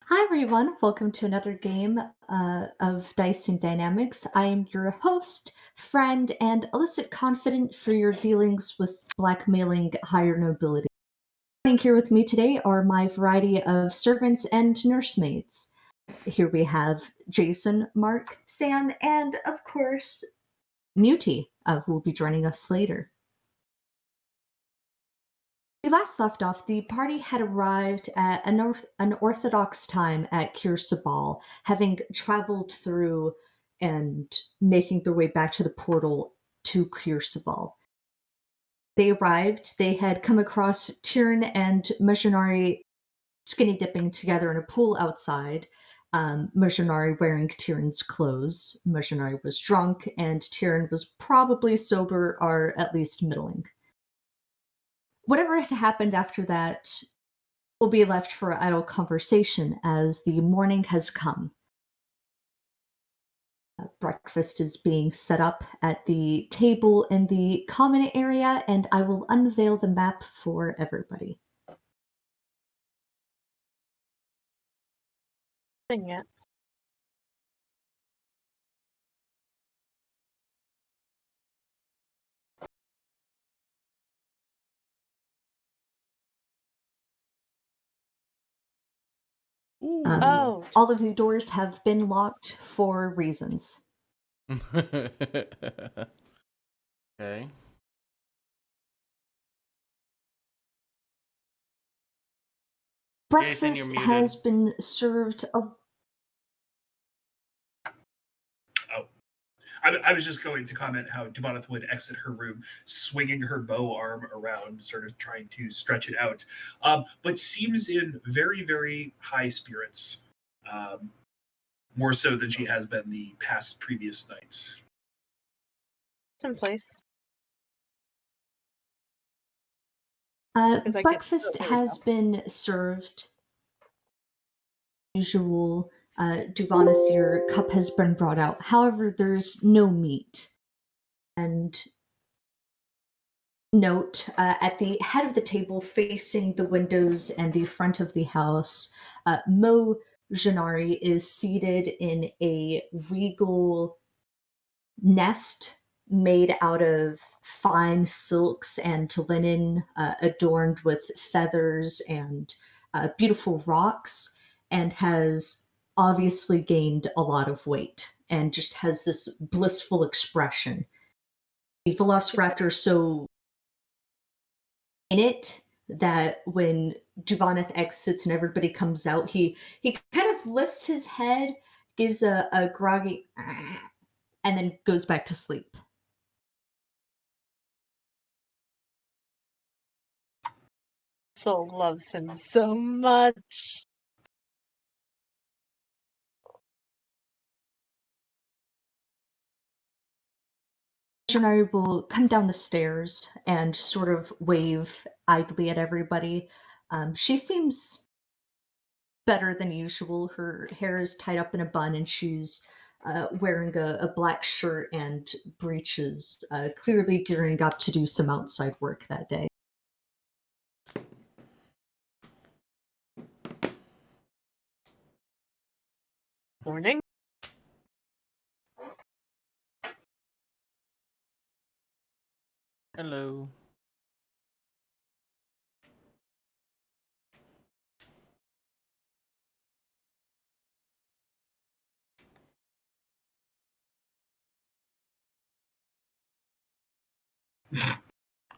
Hi everyone, welcome to another game of Dice and Dynamics. I am your host, friend, and illicit confidant for your dealings with blackmailing higher nobility. Here with me today are my variety of servants and nursemaids. Here we have Jason, Mark, Sam, and of course, Muti, who will be joining us later. We last left off, the party had arrived at an orthodox time at Kir Sabal, having traveled through and making their way back to the portal to Kir Sabal. They arrived, they had come across Tyrion and Mujinari skinny dipping together in a pool outside. Mujinari wearing Tyrion's clothes. Mujinari was drunk, and Tyrion was probably sober or at least middling. Whatever had happened after that will be left for idle conversation as the morning has come. Breakfast is being set up at the table in the common area, and I will unveil the map for everybody. Dang it. Oh, All of the doors have been locked for reasons. Okay. Jason, you're Breakfast muted. has been served. I was just going to comment how Devoneth would exit her room, swinging her bow arm around, sort of trying to stretch it out, but seems in very, very high spirits, more so than she has been the past previous nights. it's in place. Because I can't- Breakfast oh, there we has go. been served. Usual, Duvanith, your cup has been brought out. However, there's no meat. And note, at the head of the table, facing the windows and the front of the house, Mo Janari is seated in a regal nest made out of fine silks and linen, adorned with feathers and beautiful rocks, and has obviously gained a lot of weight and just has this blissful expression. The Velociraptor so in it that when Juvaneth exits and everybody comes out, he kind of lifts his head, gives a groggy and then goes back to sleep. Soul loves him so much. Missionary will come down the stairs and sort of wave idly at everybody. She seems better than usual. Her hair is tied up in a bun and she's wearing a black shirt and breeches, clearly gearing up to do some outside work that day. Morning. Hello.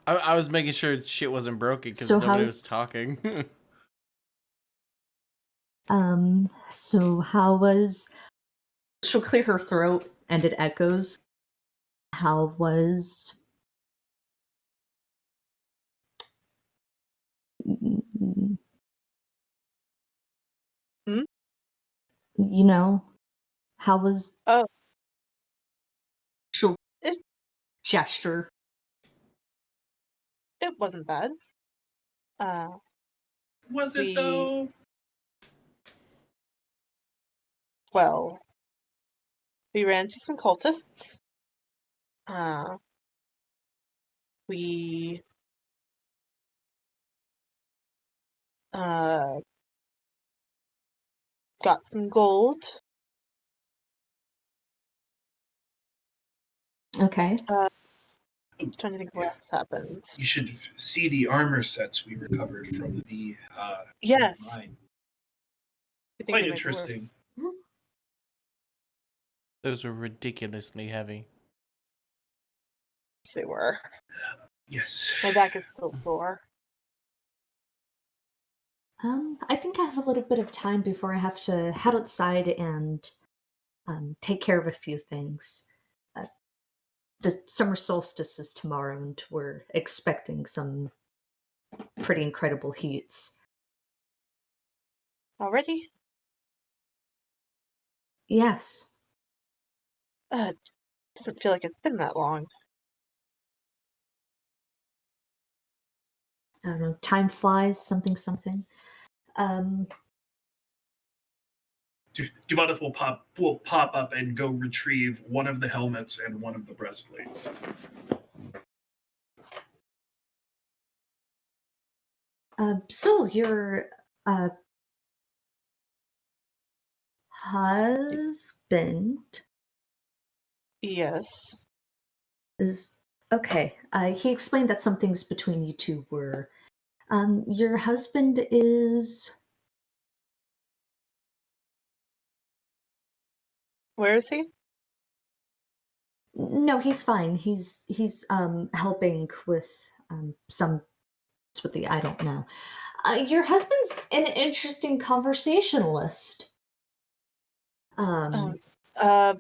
I was making sure shit wasn't broken because So nobody how's was talking. so how was she'll clear her throat and it echoes. How was Hmm? you know, how was Oh, she'll it gesture. it wasn't bad. Was it We though? well, we ran into some cultists. We got some gold. Okay. I'm trying to think what else happened. You should see the armor sets we recovered from the Yes. mine. I think Quite they might be worth. interesting. Those are ridiculously heavy. Yes, they were. Yes. My back is still sore. I think I have a little bit of time before I have to head outside and take care of a few things. The summer solstice is tomorrow, and we're expecting some pretty incredible heats. Already? Yes. Doesn't feel like it's been that long. I don't know. Time flies. Something. Duvaneth will pop up and go retrieve one of the helmets and one of the breastplates. So your husband Yes. is okay. He explained that some things between you two were. Your husband is. Where is he? No, he's fine. He's helping with some with the I don't know. Your husband's an interesting conversationalist. Um. Uh.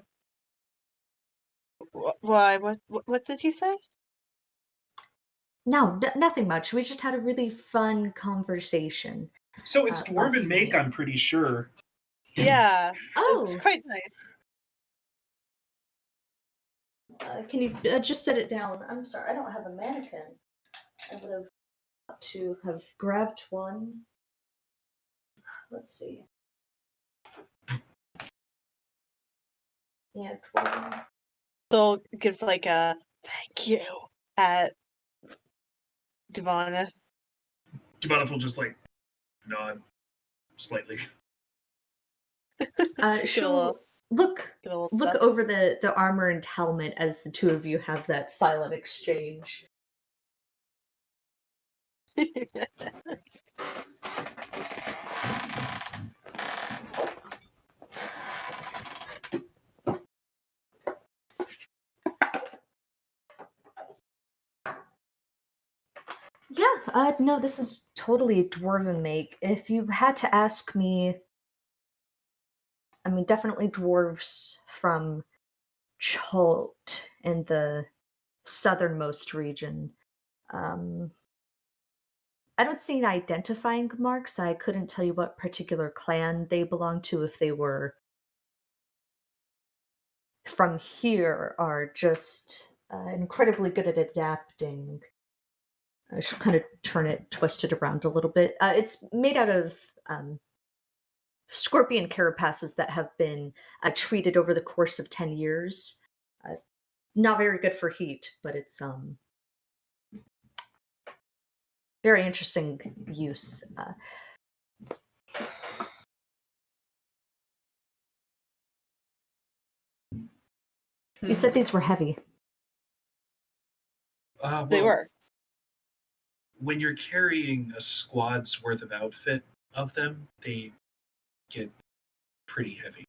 Why? What did he say? No, nothing much. We just had a really fun conversation. So it's Last dwarven make, night. I'm pretty sure. Yeah. Oh. It's quite nice. Can you just set it down? I'm sorry, I don't have a mannequin. I would have thought to have grabbed one. Let's see. Yeah, 12. Soul gives like a thank you at Divaneth. Duvaneth will just like nod slightly. She'll look Give a little look stuff. over the armor and helmet as the two of you have that silent exchange. Yeah, no, this is totally dwarven make. If you had to ask me, I mean, definitely dwarves from Chult in the southernmost region. Um, I don't see any identifying marks. I couldn't tell you what particular clan they belong to, if they were from here, are just incredibly good at adapting. I should kind of twist it around a little bit. It's made out of scorpion carapaces that have been treated over the course of 10 years. Not very good for heat, but it's very interesting use. You said these were heavy. They Well, were. when you're carrying a squad's worth of outfit of them, they get pretty heavy.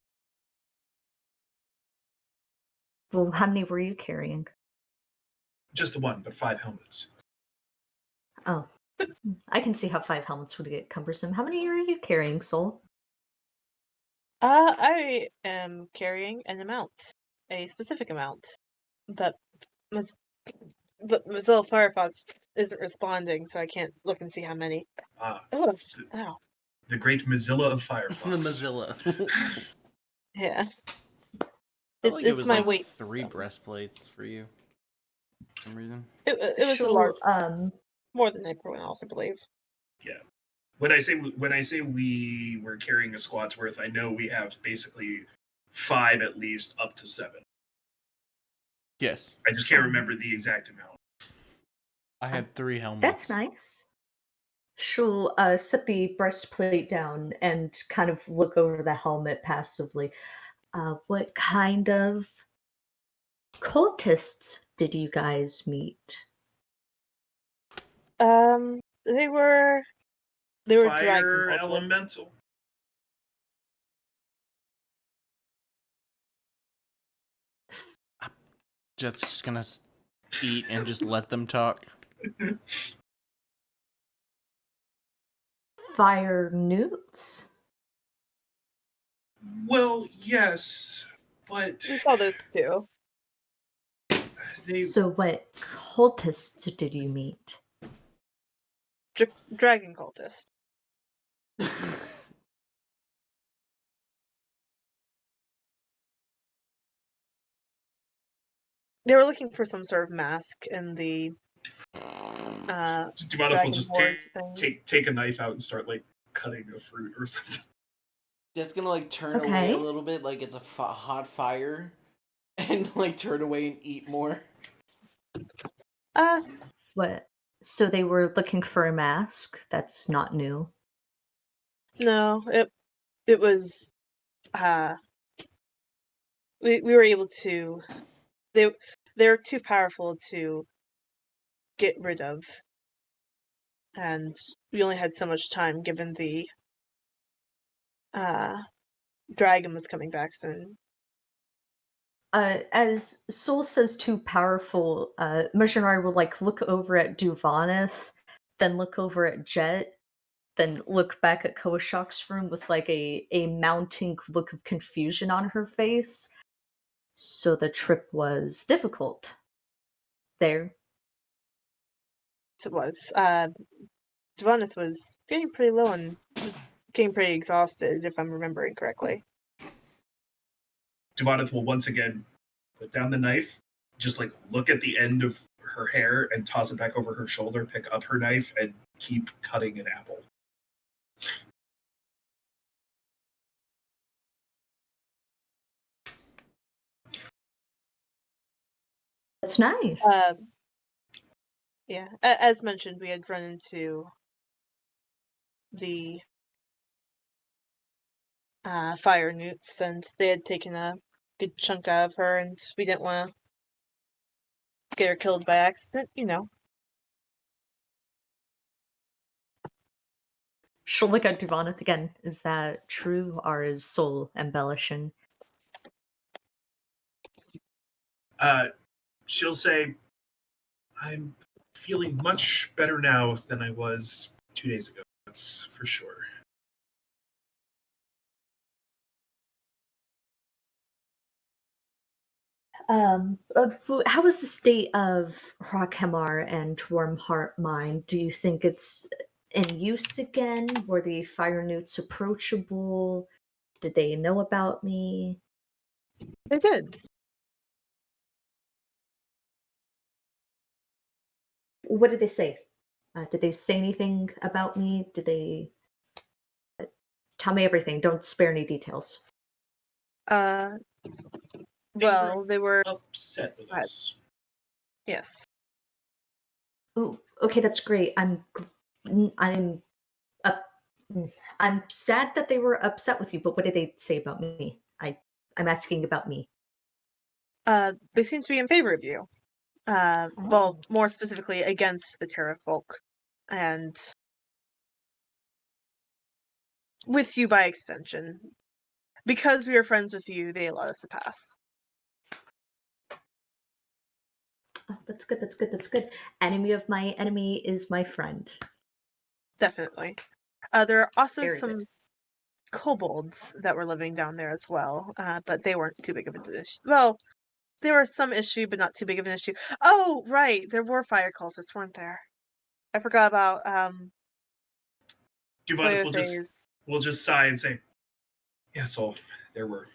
Well, how many were you carrying? Just the one, but 5 helmets. Oh, I can see how 5 helmets would get cumbersome. How many are you carrying, Soul? I am carrying an amount, a specific amount, but Mozilla Firefox isn't responding, so I can't look and see how many. Ah, Oh, ow. the great Mozilla of Firefox. The Mozilla. Yeah. I feel like it It's was my like weight. 3 so. breastplates for you. For some reason. It was a She'll, large, more than everyone else, I believe. Yeah. When I say we were carrying a squad's worth, I know we have basically 5 at least, up to 7. Yes. I just can't remember the exact amount. I had 3 helmets. That's nice. She'll set the breastplate down and kind of look over the helmet passively. What kind of cultists did you guys meet? They were dragon Fire cultists. elemental. Just gonna eat and just let them talk. Fire newts? Well, yes, but We saw those too. they So, what cultists did you meet? Dragon cultists. They were looking for some sort of mask in the Demonoff will dragon just horde thing. take a knife out and start like cutting a fruit or something. It's gonna like turn away Okay. a little bit, like it's a hot fire, and like turn away and eat more. What? So, they were looking for a mask? That's not new. No, it was we were able to they're too powerful to get rid of, and we only had so much time given the dragon was coming back soon. As Soul says too powerful, Missionary will like look over at Duvanith, then look over at Jet, then look back at Koashok's room with like a mounting look of confusion on her face. So the trip was difficult. There. It was. Devanith was getting pretty low and was getting pretty exhausted, if I'm remembering correctly. Demonoff will once again put down the knife, just like look at the end of her hair and toss it back over her shoulder, pick up her knife, and keep cutting an apple. That's nice. Yeah, as mentioned, we had run into the fire newts, and they had taken a good chunk out of her, and we didn't want to get her killed by accident, you know. She'll look at Duvanith again. Is that true, or is Soul embellishing? She'll say, I'm feeling much better now than I was 2 days ago. That's for sure. How is the state of Rockhamar and Wormheart Mine? Do you think it's in use again? Were the fire newts approachable? Did they know about me? They did. What did they say? Did they say anything about me? Did they tell me everything? Don't spare any details. Well, they were upset with us. yes. Oh, okay, that's great. I'm up. I'm sad that they were upset with you, but what did they say about me? I'm asking about me. They seem to be in favor of you. Oh. Well, more specifically against the Terra folk, and with you by extension. Because we are friends with you, they allowed us to pass. Oh, that's good. That's good. That's good. Enemy of my enemy is my friend. Definitely. There are also very some good. kobolds that were living down there as well, but they weren't too big of an issue. Well, there was some issue, but not too big of an issue. Oh, right, there were fire cultists, weren't there? I forgot about Duvanith Cleothe's. will just sigh and say, "Yeah, so there were.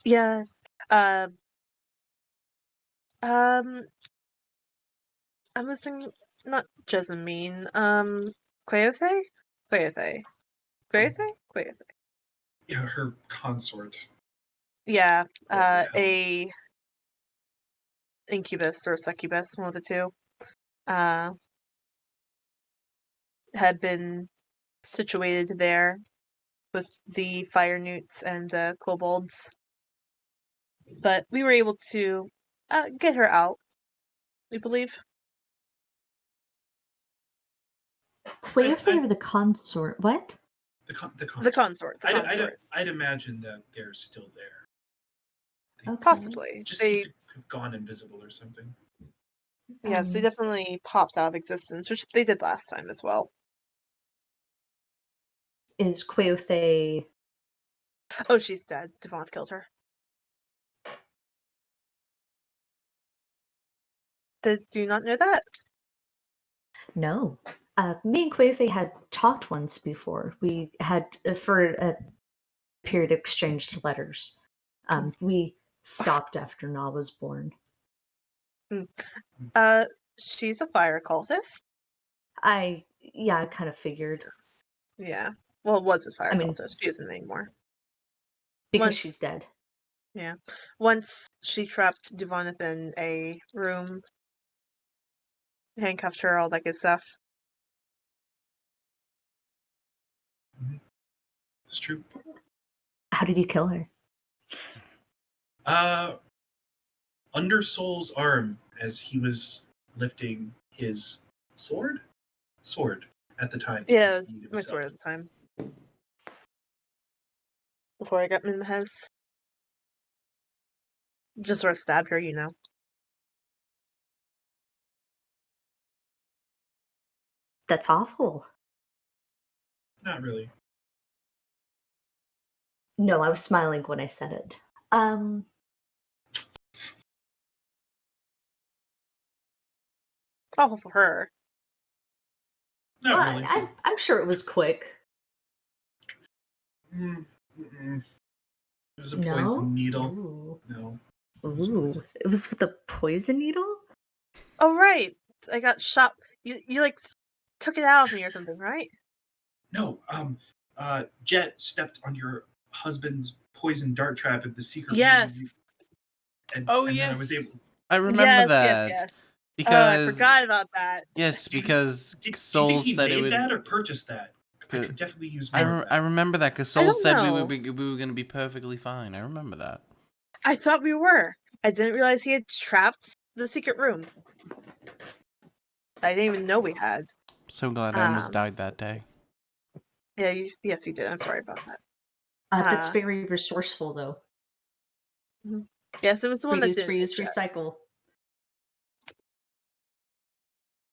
Yes. Um, I'm missing not Jessamine. Cleothe? Cleothe. Cleothe? Cleothe. Yeah, her consort. Yeah. What the hell? incubus or succubus, one of the two, uh, had been situated there with the fire newts and the kobolds. But we were able to get her out, we believe. Queothe or the consort? What? The The consort. consort. The consort. I'd imagine that they're still there. They Okay. Possibly. just They, seem to have gone invisible or something. yes, they Um, definitely popped out of existence, which they did last time as well. Is Queothe... Oh, she's dead. Devon killed her. Did you not know that? No. Me and Queothe had talked once before. We had, for a period, exchanged letters. We stopped after Na was born. She's a fire cultist. I kind of figured. Yeah. Well, was a fire I mean, cultist. She isn't anymore. because Once, she's dead. yeah. Once she trapped Devoneth in a room, handcuffed her, all that good stuff. It's true. How did you kill her? Under Soul's arm as he was lifting his sword at the time. Yeah, it was He needed my himself. sword at the time. Before I got Minmahez. Just sort of stabbed her, you know. That's awful. Not really. No, I was smiling when I said it. Awful for her. Not Well, really. I'm sure it was quick. Mm-mm. It was a No? poison needle. Ooh. No. Ooh. It was with a poison needle? Oh, right. I got shot. You like took it out of me or something, right? No. Jet stepped on your husband's poison dart trap at the secret Yes. room. And Oh then yes, I was able. I remember that Yes. Oh, I because forgot about that. yes, Do you because think Soul he said it made was. that or purchased that? I Good. could definitely use I, more re- of I that. remember that because I Soul don't said know. we were going to be perfectly fine. I remember that. I thought we were. I didn't realize he had trapped the secret room. I didn't even know we had. So glad I almost Um, died that day. yeah, yes, you did. I'm sorry about that. That's Uh, very resourceful, though. Yes, it was the one that didn't Reuse, check. recycle.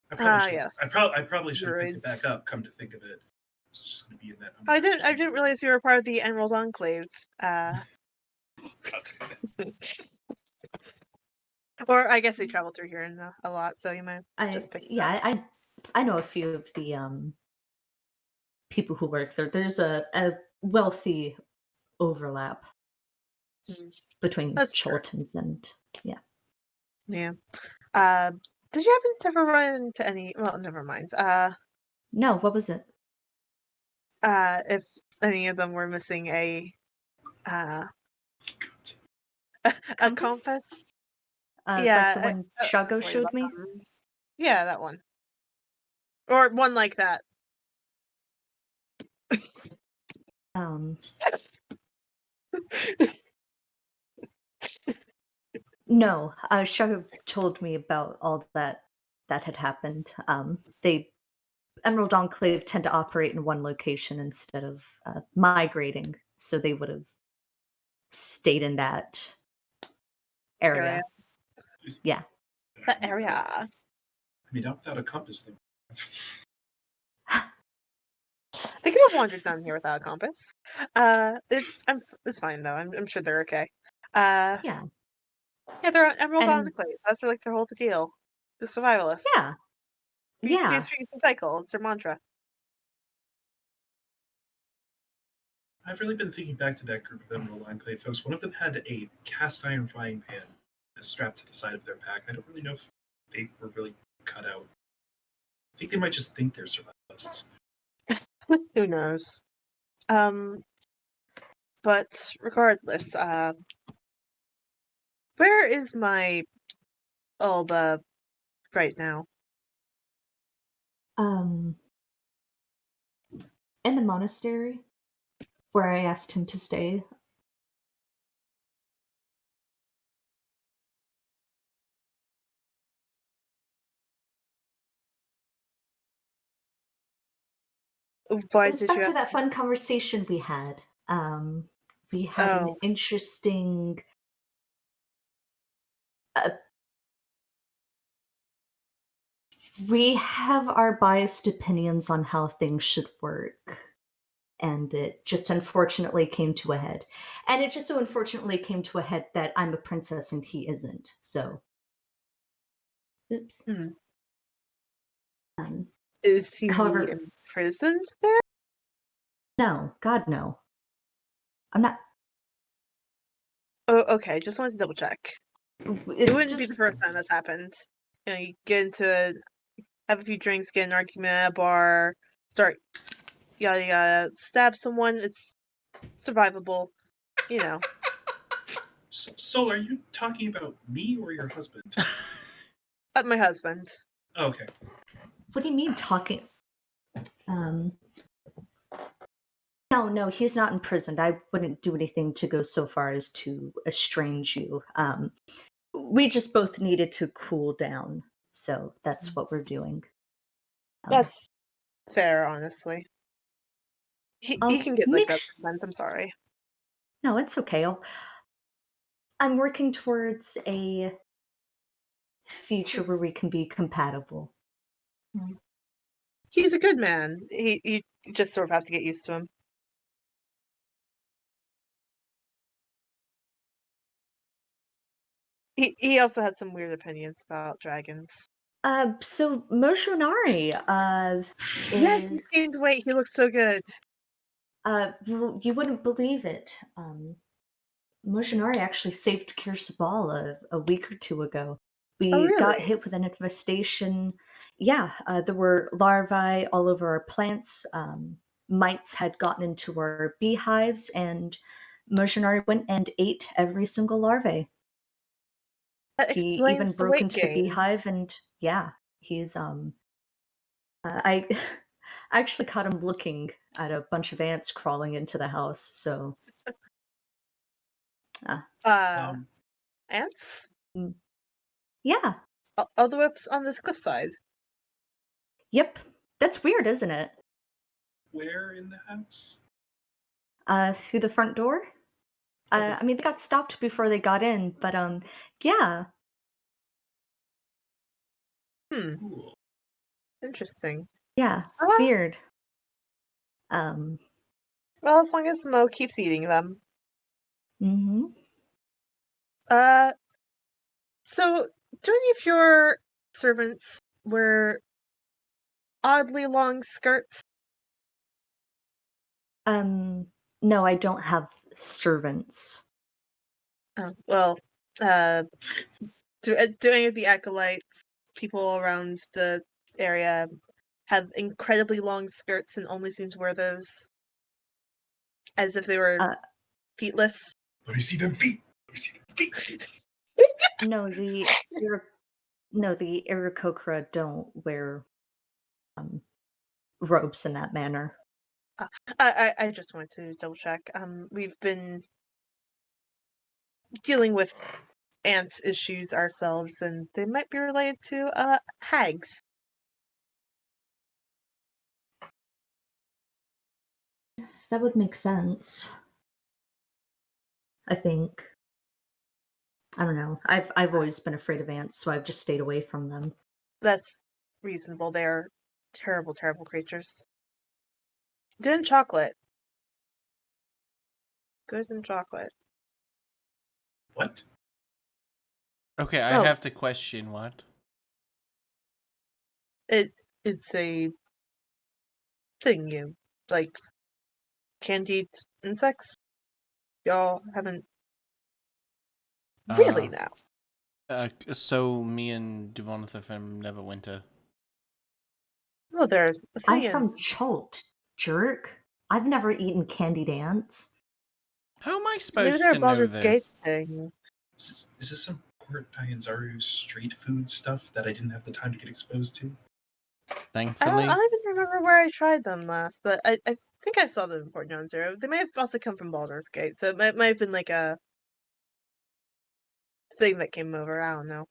I probably should. Yes. I probably should have picked it Droids. back up. Come to think of it, it's just going to be in that. I didn't realize you were part of the Emerald Enclave. Or I guess they travel through here a lot, so you might just pick it up. I know a few of the people who work there. There's a wealthy overlap between That's true. Chultans and Yeah. Did you happen to ever run into any? Well, never mind. no, what was it? If any of them were missing a compass. Like the Yeah. one Shago Worry showed about me? them. Yeah, that one. Or one like that. Um, no, Shago told me about all that had happened. They Emerald Enclave tend to operate in one location instead of migrating, so they would have stayed in that area. Yeah. That area. I mean, not without a compass, though. They could have wandered down here without a compass. It's fine though. I'm sure they're okay. Yeah. Yeah, they're on Emerald And Enclave. That's like their whole deal. They're survivalists. yeah. Yeah. Reduce, recycle. It's their mantra. I've really been thinking back to that group of Emerald Enclave folks. One of them had a cast iron frying pan strapped to the side of their pack. I don't really know if they were really cut out. I think they might just think they're survivalists. Who knows? But regardless, where is my all right now? In the monastery where I asked him to stay. Why It was did back you to ask? that fun conversation we had. We had an Oh, interesting. Uh, we have our biased opinions on how things should work. And it just unfortunately came to a head. And it just so unfortunately came to a head that I'm a princess and he isn't. So, oops. hmm. Um, Is he however, imprisoned there? no, God, no. I'm not. Oh, okay. Just wanted to double check. It It's wouldn't be the just. first time that's happened. You get have a few drinks, get an argument at a bar, start yada yada, stab someone. It's survivable, you know. Soul, are you talking about me or your husband? My husband. Okay. What do you mean talking? Um, no, he's not imprisoned. I wouldn't do anything to go so far as to estrange you. We just both needed to cool down. So that's what we're doing. Um, That's fair, honestly. He I'll can get like make that sometimes. I'm sorry. No, it's okay. I'm working towards a future where we can be compatible. He's a good man. You just sort of have to get used to him. He also has some weird opinions about dragons. So Moshonari, Yes, he's is, gained weight. He looks so good. well, you wouldn't believe it. Moshonari actually saved Kirsabal a week or two ago. Oh, We got really? hit with an infestation. Yeah, there were larvae all over our plants. Mites had gotten into our beehives, and Moshonari went and ate every single larvae. That He explains even the broke weight into the gain. beehive, and yeah, he's I I actually caught him looking at a bunch of ants crawling into the house. So uh, Uh, Um, ants? mm, yeah, All the way up on this cliffside. yep, that's weird, isn't it? where in the house? Through the front door. Oh, I mean, they got stopped before they got in, but yeah, Hmm, cool. interesting. yeah, Uh, weird. Um, well, as long as Mo keeps eating them. hmm Uh, so do any of your servants wear oddly long skirts? no, I don't have servants. Oh, well, uh, do any of the acolytes, people around the area, have incredibly long skirts and only seem to wear those as if they were Uh, feetless? Let me see them feet. Let me see them feet. no, no, the Aarakocra don't wear um, robes in that manner. I just wanted to double check. We've been dealing with ant issues ourselves, and they might be related to hags. That would make sense. I think. I don't know. I've Uh, always been afraid of ants, so I've just stayed away from them. that's reasonable. They're terrible, terrible creatures. Good in chocolate. Good in chocolate. What? Okay, I Oh, have to question what. it's a thing you like candied insects. Y'all haven't really Uh, now. so me and Devonathan never went to. Well, they're a I'm thing in from Chult, jerk. I've never eaten candied ants. How am I maybe supposed they're a to know Baldur's Gate this? thing. Is this some Port Nyanzaru street food stuff that I didn't have the time to get exposed to? Thankfully. I don't even remember where I tried them last, but I think I saw them in Port Zero. They may have also come from Baldur's Gate, so it might have been like a thing that came over. I don't know.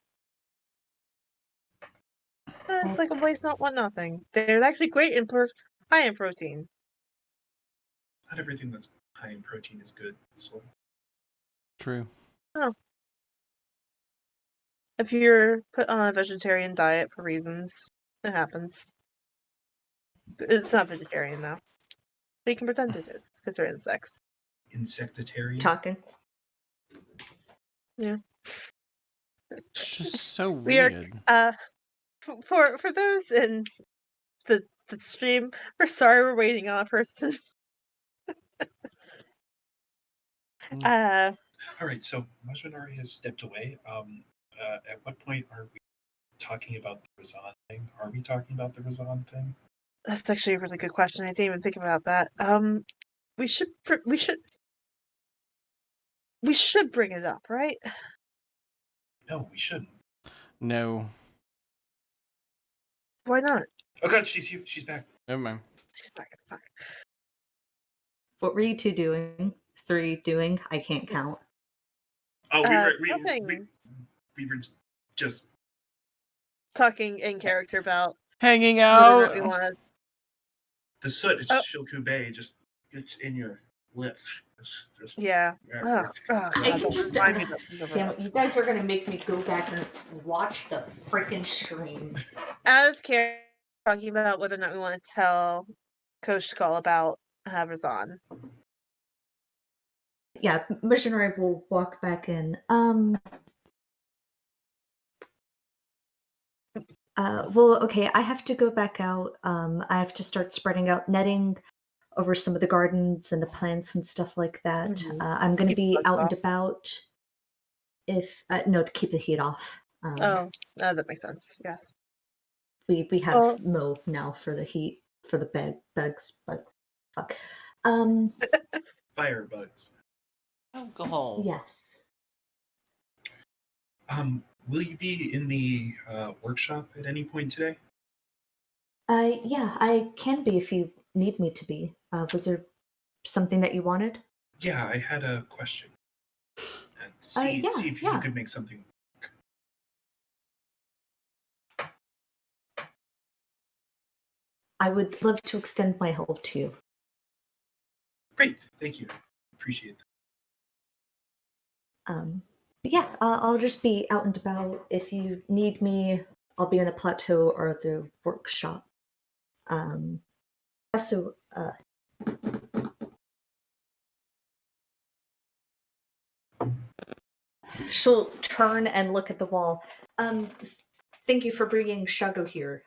It's like a waste not want nothing. They're actually great in high in protein. Not everything that's high in protein is good. So True. Oh. If you're put on a vegetarian diet for reasons, it happens. It's not vegetarian though. But you can pretend it is because they're insects. insectitarian. Talking. Yeah. It's just so We are weird. for those in the stream, we're sorry we're waiting on a person. All right, so Majanari has stepped away. At what point are we talking about the Razan thing? Are we talking about the Razan thing? That's actually a really good question. I didn't even think about that. We should bring it up, right? No, we shouldn't. No. Why not? Oh god, she's here. She's back. Never mind. She's not gonna find. What were you two doing? Three doing? I can't count. Oh, Nothing. we were just Talking in character about Hanging whether or not we out. want to. the soot. It's Oh. Shilku Bay. Just it's in your lips. Just Yeah. Oh, I God, can just. remind me that thing over Damn that. it, you guys are gonna make me go back and watch the freaking stream. Out of character, talking about whether or not we want to tell Coach Skull about Havazan. Yeah, missionary will walk back in. Well, okay, I have to go back out. I have to start spreading out netting over some of the gardens and the plants and stuff like that. Mhm. I'm going to Keep the be bugs out and off. about. If no, to keep the heat off. That makes sense. Yes. We have Well- Mo now for the heat for the bugs, but fuck. firebugs. Alcohol. Yes. Will you be in the workshop at any point today? Yeah, I can be if you need me to be. Was there something that you wanted? Yeah, I had a question. See if you yeah. could make something work. I would love to extend my help to you. Great, thank you. Appreciate that. But yeah, I'll just be out and about. If you need me, I'll be on the plateau or the workshop. Also, she'll turn and look at the wall. Thank you for bringing Shago here.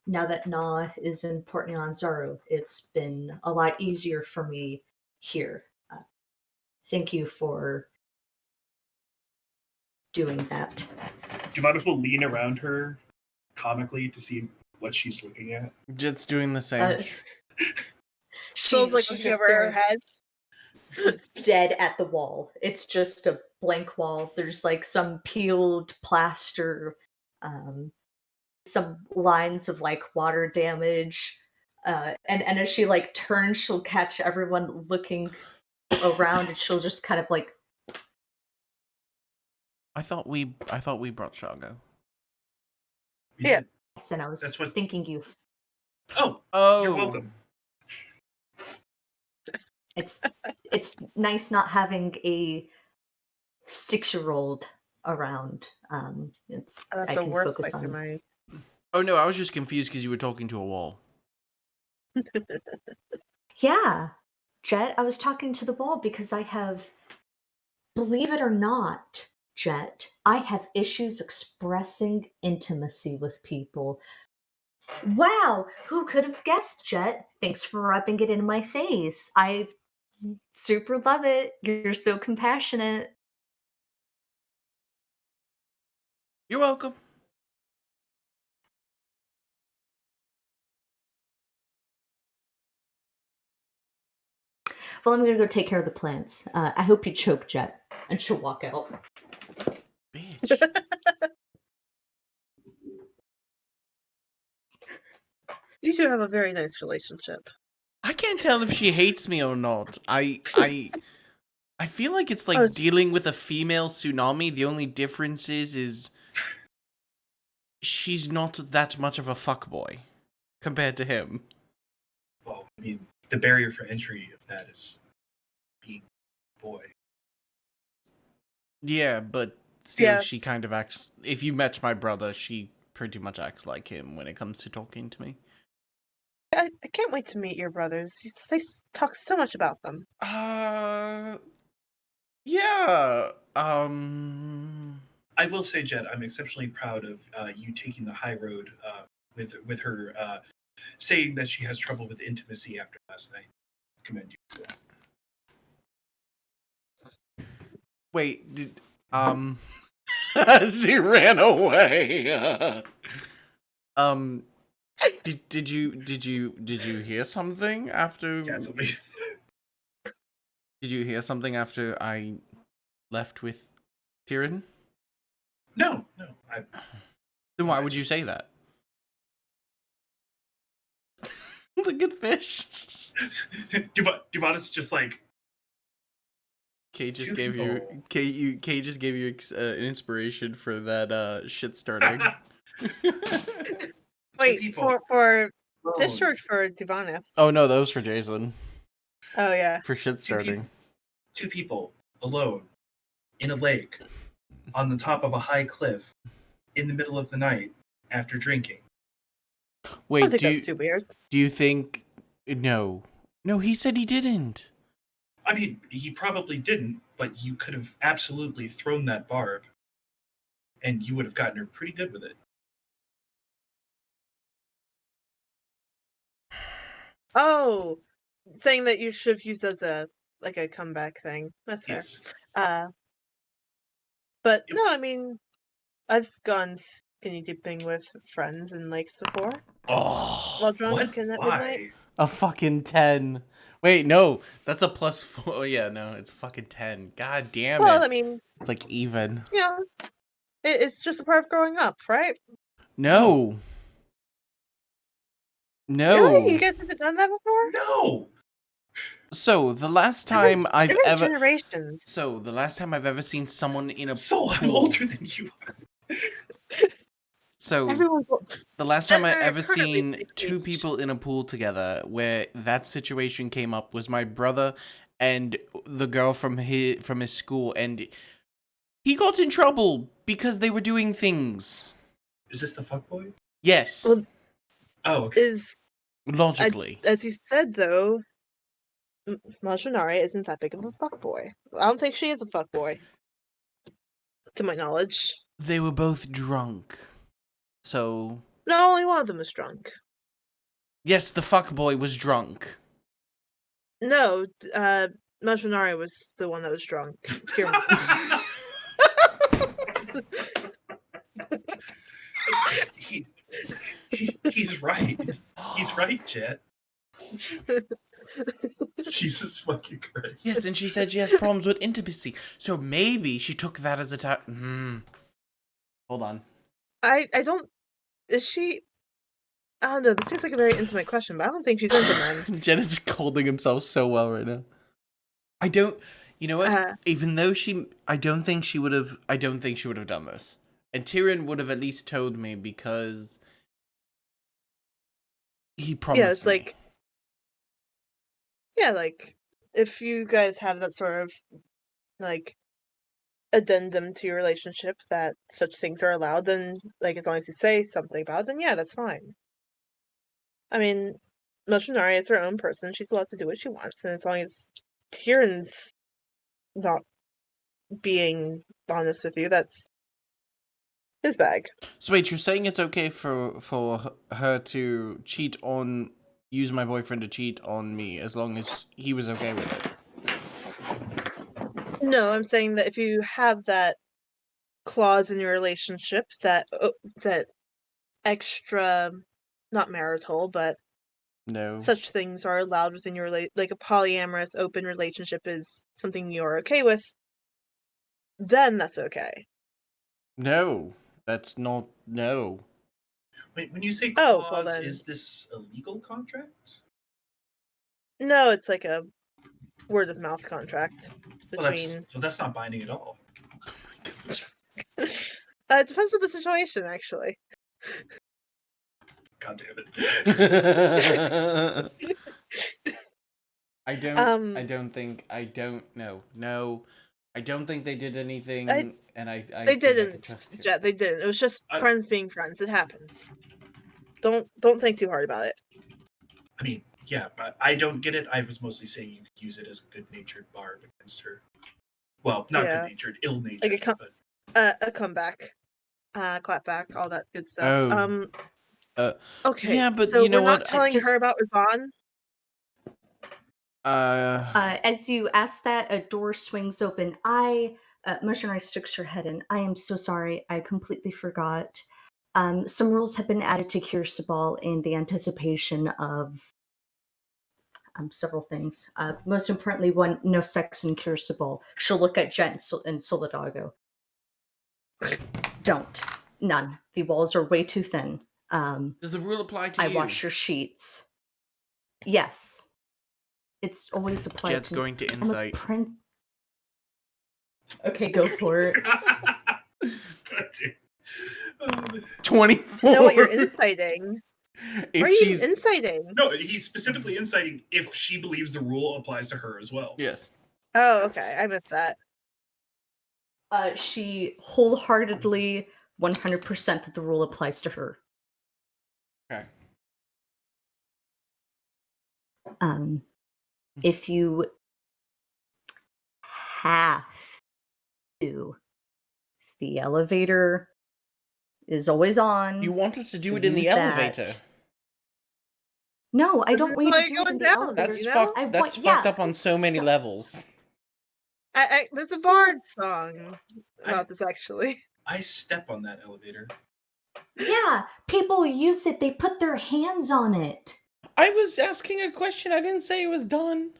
Now that Na is in Port Nyanzaru, it's been a lot easier for me here. Thank you for doing that. Javadas will lean around her comically to see what she's looking at. Jet's doing the same. Still like she's looking just over her staring head. dead at the wall. It's just a blank wall. There's like some peeled plaster, some lines of like water damage. And as she like turns, she'll catch everyone looking around and she'll just kind of like, I thought we brought Shago. We Yeah. did. and I was That's what- thinking you. Oh, Oh, you're welcome. It's nice not having a 6-year-old around. That's I the can worst focus place in on. my. Oh no, I was just confused because you were talking to a wall. Yeah, Jet, I was talking to the wall because I have, believe it or not, Jet, I have issues expressing intimacy with people. Wow, who could have guessed, Jet? Thanks for rubbing it in my face. I super love it. You're so compassionate. You're welcome. Well, I'm gonna go take care of the plants. I hope you choke, Jet. And she'll walk out. Bitch. You two have a very nice relationship. I can't tell if she hates me or not. I feel like it's like Oh, dealing with a female tsunami. The only difference is she's not that much of a fuckboy compared to him. Well, I mean, the barrier for entry of that is being a boy. Yeah, but still, she yes. kind of acts. If you met my brother, she pretty much acts like him when it comes to talking to me. I can't wait to meet your brothers. Talk so much about them. Yeah. I will say, Jet, I'm exceptionally proud of you taking the high road with her saying that she has trouble with intimacy after last night. Commend you for that. Wait, did she ran away. Did you hear something after? Yeah, something. Did you hear something after I left with Tyrion? No. Then why would you say that? The good fish. Duvanis just like Kay just Two gave you people. Kay just gave you an inspiration for that shit starting. Wait, people for alone. Fish or for Duvanith? Oh no, that was for Jason. Oh yeah. For shit starting. Two people alone in a lake on the top of a high cliff in the middle of the night after drinking. I don't Wait, think that's too weird. do you think? No, he said he didn't. I mean, he probably didn't, but you could have absolutely thrown that barb, and you would have gotten her pretty good with it. Oh, saying that you should have used as a comeback thing. That's fair. Yes. But no, I mean, I've gone skinny dipping with friends in lakes before Oh, while drunk What? and at midnight. Why? a fucking 10. Wait, no, that's a +4. Oh yeah, no, it's a fucking 10. God damn Well, it. I mean, It's like even. you know, it's just a part of growing up, right? No. Really? You No. guys haven't done that before? No. So the last time I've Different ever generations. seen someone in a So I'm pool. older than you are. So Everyone's the last time I ever currently seen two age. people in a pool together where that situation came up was my brother and the girl from his school, and he got in trouble because they were doing things. Is this the fuckboy? Yes. Well, Oh, okay. Logically. as you said though, Majanari isn't that big of a fuckboy. I don't think she is a fuckboy, to my knowledge. They were both drunk. So No, only one of them is drunk. yes, the fuckboy was drunk. No, Majanari was the one that was drunk. He's right. He's right, Jet. Jesus fucking Christ. Yes, and she said she has problems with intimacy. So maybe she took that as a Hold on. I don't. Is she? I don't know. This seems like a very intimate question, but I don't think she's into men. Jen is holding himself so well right now. I don't. You know what? Even though I don't think she would have done this. And Tyrion would have at least told me because he promised Yeah, it's me. like. Yeah, like if you guys have that sort of like addendum to your relationship that such things are allowed, then like as long as you say something about it, then yeah, that's fine. I mean, Moshinari is her own person. She's allowed to do what she wants, and as long as Tyrion's not being honest with you, that's his bag. So wait, you're saying it's okay for her to use my boyfriend to cheat on me as long as he was okay with it? No, I'm saying that if you have that clause in your relationship that that extra, not marital, but No. such things are allowed within your like a polyamorous open relationship is something you're okay with, then that's okay. No, that's not. No. Wait, when you say Oh, well clause, then. is this a legal contract? No, it's like a word of mouth contract Well, between. that's not binding at all. It depends on the situation, actually. God damn it. I don't think. I don't know. No, I don't think they did anything, and I They think I can didn't. trust you. Jet, they didn't. It was just I- friends being friends. It happens. Don't think too hard about it. I mean, yeah, but I don't get it. I was mostly saying you could use it as a good-natured barb against her. Well, not Yeah. good-natured, ill-natured. Like a comeback, clap back, all that good stuff. Okay, Yeah, but so you know we're not what? telling Just- her about Ravon. As you ask that, a door swings open. Missionary sticks her head in. I am so sorry. I completely forgot. Some rules have been added to Kirsabal in the anticipation of several things. Most importantly, one, no sex in Kirsabal. She'll look at Jet and Solidago. Don't. None. The walls are way too thin. Does the rule apply to I you? wash your sheets. Yes. It's always applied Jet's to going to I'm a insight. prince. Okay, go for it. God damn. 24. Know what you're inciting? If What are you she's inciting? No, he's specifically inciting if she believes the rule applies to her as well. yes. Oh, okay. I missed that. She wholeheartedly, 100% that the rule applies to her. Okay. If you have to, the elevator is always on. You want us to do so it in the use that. elevator? No, I This don't is want you why to you're do it going in the down, elevator. That's you know? fucked. I That's want- fucked yeah, up on so many stop. levels. There's a So- bard song about I- this, actually. I step on that elevator. Yeah, people use it. They put their hands on it. I was asking a question. I didn't say it was done.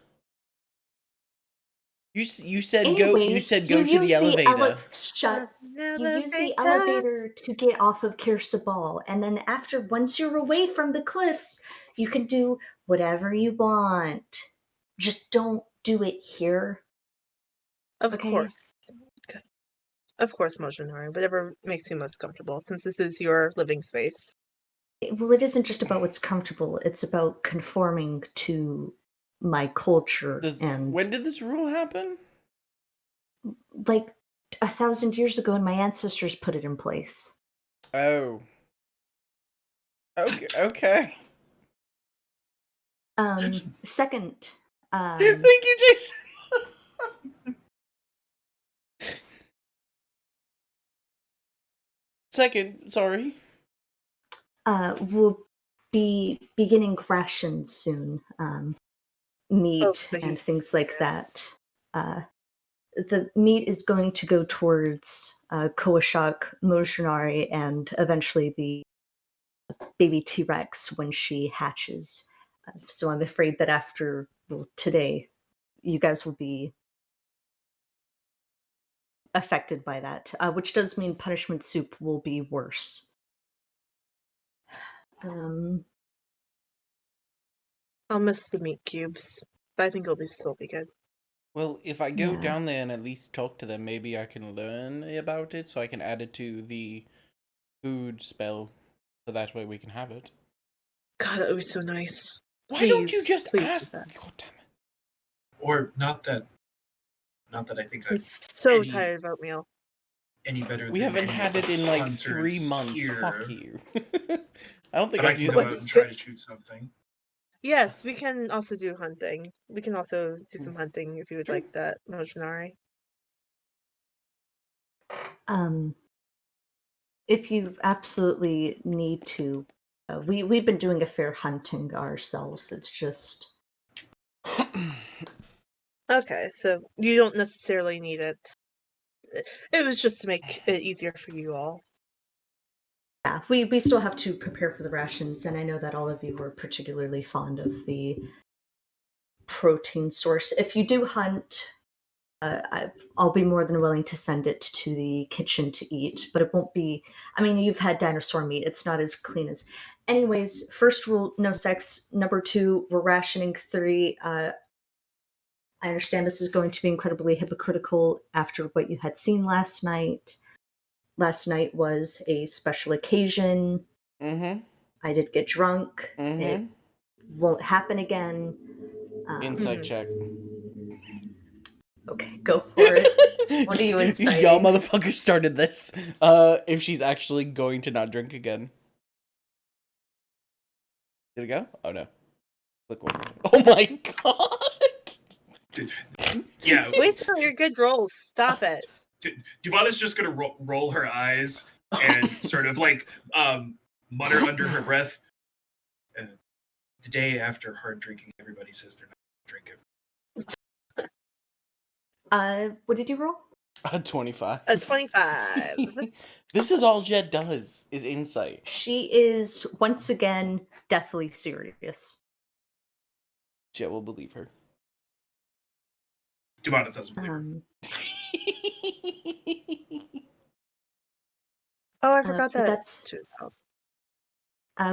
You said go. You Anyways, said go to use the elevator. Shut. You use the elevator to get off of Kirsabal, and then once you're away from the cliffs, you can do whatever you want. Just don't do it here. Of Okay. course. Okay. Of course, Mojinari. Whatever makes you most comfortable, since this is your living space. Well, it isn't just about what's comfortable. It's about conforming to my culture and When did this rule happen? like 1,000 years ago, and my ancestors put it in place. Oh. Okay. Okay. Second, Thank you, Jason. Second, sorry. we'll be beginning rations soon. Meat so and you- things like that. The meat is going to go towards Koashak, Mojinari, and eventually the baby T-Rex when she hatches. So I'm afraid that after today, you guys will be affected by that, which does mean punishment soup will be worse. I'll miss the meat cubes, but I think it'll still be good. Well, if I go Yeah. down there and at least talk to them, maybe I can learn about it, so I can add it to the food spell, so that way we can have it. God, that would be so nice. Why don't you Please, just please do ask? that. God damn it! Or not that I think I'm I'm so any- tired of oatmeal. any better. We than haven't any had of it the in like hunters 3 months. here, Fuck you. I don't think But I I've can used go it. out and try to shoot something. Yes, we can also do hunting. We can also do some hunting if you would Sure. like that, Mojinari. If you absolutely need to, we've been doing a fair hunting ourselves. It's just Okay, so you don't necessarily need it. It was just to make it easier for you all. yeah, we still have to prepare for the rations, and I know that all of you were particularly fond of the protein source. If you do hunt, I'll be more than willing to send it to the kitchen to eat, but it won't be. I mean, you've had dinosaur meat; it's not as clean as. Anyways, first rule: no sex. Number two, we're rationing 3. I understand this is going to be incredibly hypocritical after what you had seen last night. Last night was a special occasion. Mm-hmm. I did get drunk. Mm-hmm. It won't happen again. Insight Mhm. check. Okay, go for it. What are you inciting? Y'all motherfuckers started this. If she's actually going to not drink again. Did it go? Oh no. Click one. Oh my god. Yeah, Waste all your good rolls. Stop it. Devana's just gonna roll her eyes and sort of like mutter under her breath. The day after hard drinking, everybody says they're not gonna drink it. What did you roll? A 25. A 25. This is all Jed does, is insight. She is once again deathly serious. Jed will believe her. Devana doesn't believe her. Oh, I forgot but that. that's she was out.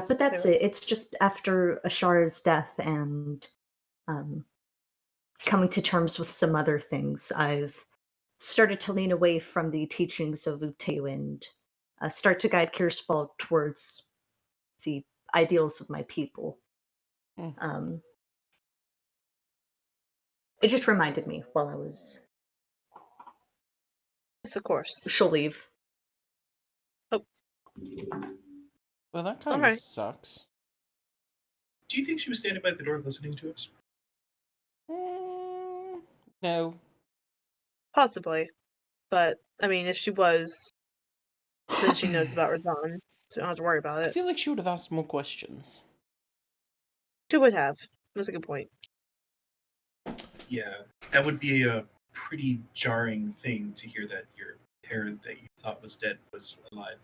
but that's There. it. It's just after Ashara's death and coming to terms with some other things, I've started to lean away from the teachings of Uteu and start to guide Kirspal towards the ideals of my people. Hmm. It just reminded me while I was. Yes, of course. She'll leave. Oh, Well, that kind of Alright. sucks. Do you think she was standing by the door listening to us? No. possibly. But, I mean, if she was, then she knows about Razan, so you don't have to worry about I it. feel like she would have asked more questions. She would have. That's a good point. Yeah, that would be a pretty jarring thing to hear that your parent that you thought was dead was alive.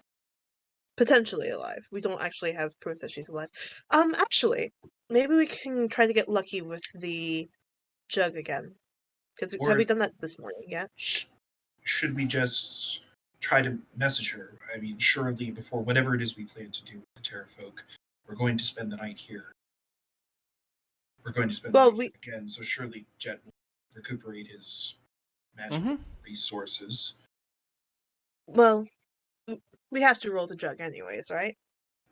Potentially alive. We don't actually have proof that she's alive. Actually, maybe we can try to get lucky with the jug again. Because have we Or done that this morning yet? should we just try to message her? I mean, surely before whatever it is we plan to do with the Terra folk, we're going to spend the night here. We're going to spend the Well, night here again, so surely Jet will recuperate his magic Mm-hmm. resources. Well, we have to roll the jug anyways, right?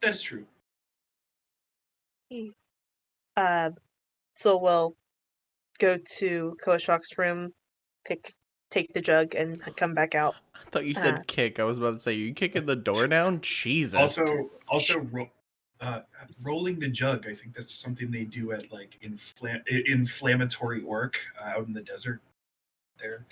That is true. So we'll go to Koashok's room, take the jug, and come back out. I thought you said kick. I was about to say, you kicking the door down? Jesus. Rolling the jug. I think that's something they do at like inflammatory orc out in the desert. There,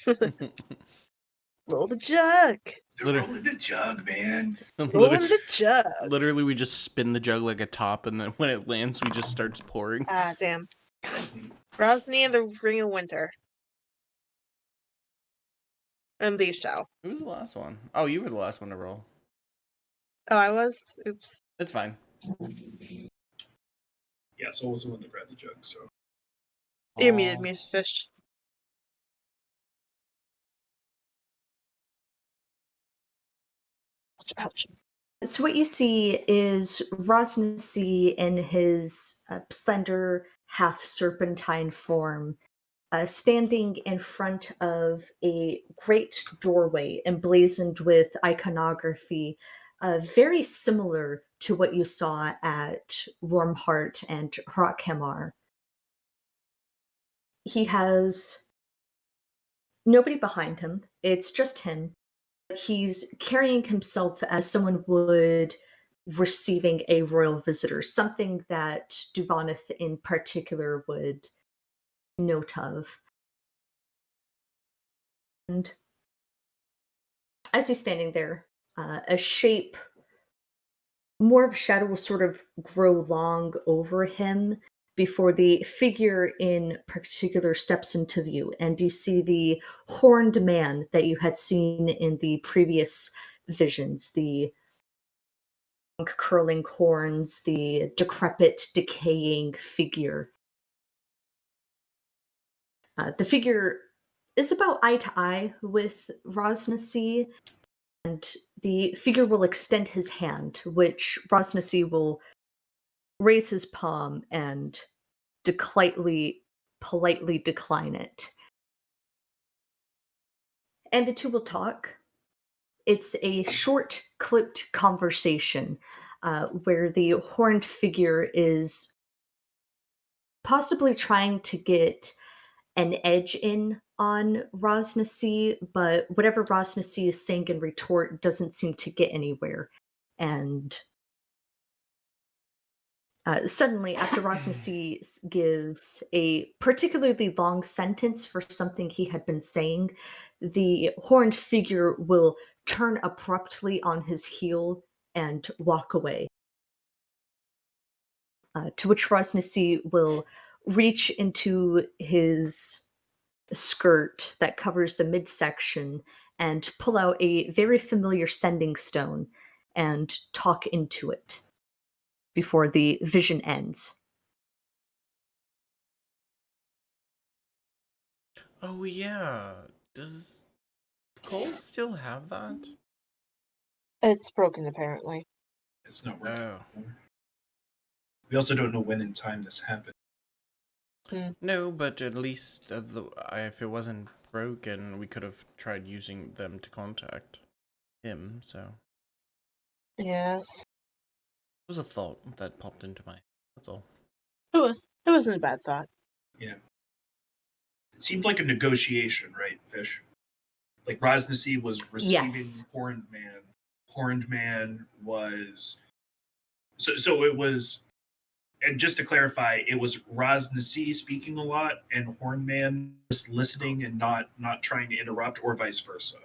Roll the jug! they're rolling the jug, man. Rolling the jug! Literally, we just spin the jug like a top, and then when it lands, we just starts pouring. Ah, damn. Rosny and the Ring of Winter. And these shall. Who was the last one? Oh, you were the last one to roll. Oh, I was? Oops. It's fine. Yeah, so I was the one to grab the jug. So You're muted, Muse Fish. Ouch. So what you see is Rosnasi in his slender half serpentine form, standing in front of a great doorway emblazoned with iconography, very similar to what you saw at Warmheart and Hrokhemar. He has nobody behind him. It's just him. He's carrying himself as someone would receiving a royal visitor, something that Duvanith in particular would note of. And as he's standing there, a shape, more of a shadow, will sort of grow long over him before the figure in particular steps into view. And you see the horned man that you had seen in the previous visions, the curling horns, the decrepit, decaying figure. The figure is about eye to eye with Rosnacy, and the figure will extend his hand, which Rosnacy will raise his palm and politely decline it. And the two will talk. It's a short, clipped conversation where the horned figure is possibly trying to get an edge in on Rosnacy, but whatever Rosnacy is saying in retort doesn't seem to get anywhere. And suddenly, after Rosnacy gives a particularly long sentence for something he had been saying, the horned figure will turn abruptly on his heel and walk away. To which Rosnacy will reach into his skirt that covers the midsection and pull out a very familiar sending stone and talk into it before the vision ends. Oh yeah. Does Cole still have that? It's broken, apparently. It's not working Oh. anymore. We also don't know when in time this happened. No, but at least if it wasn't broken, we could have tried using them to contact him, so. Yes. It was a thought that popped into my head, that's all. It wasn't a bad thought. Yeah. It seemed like a negotiation, right, Fish? Like Rosnacy was receiving Yes. Horned Man. Horned Man was so it was, and just to clarify, it was Rosnacy speaking a lot and Horned Man just listening and not trying to interrupt, or vice versa.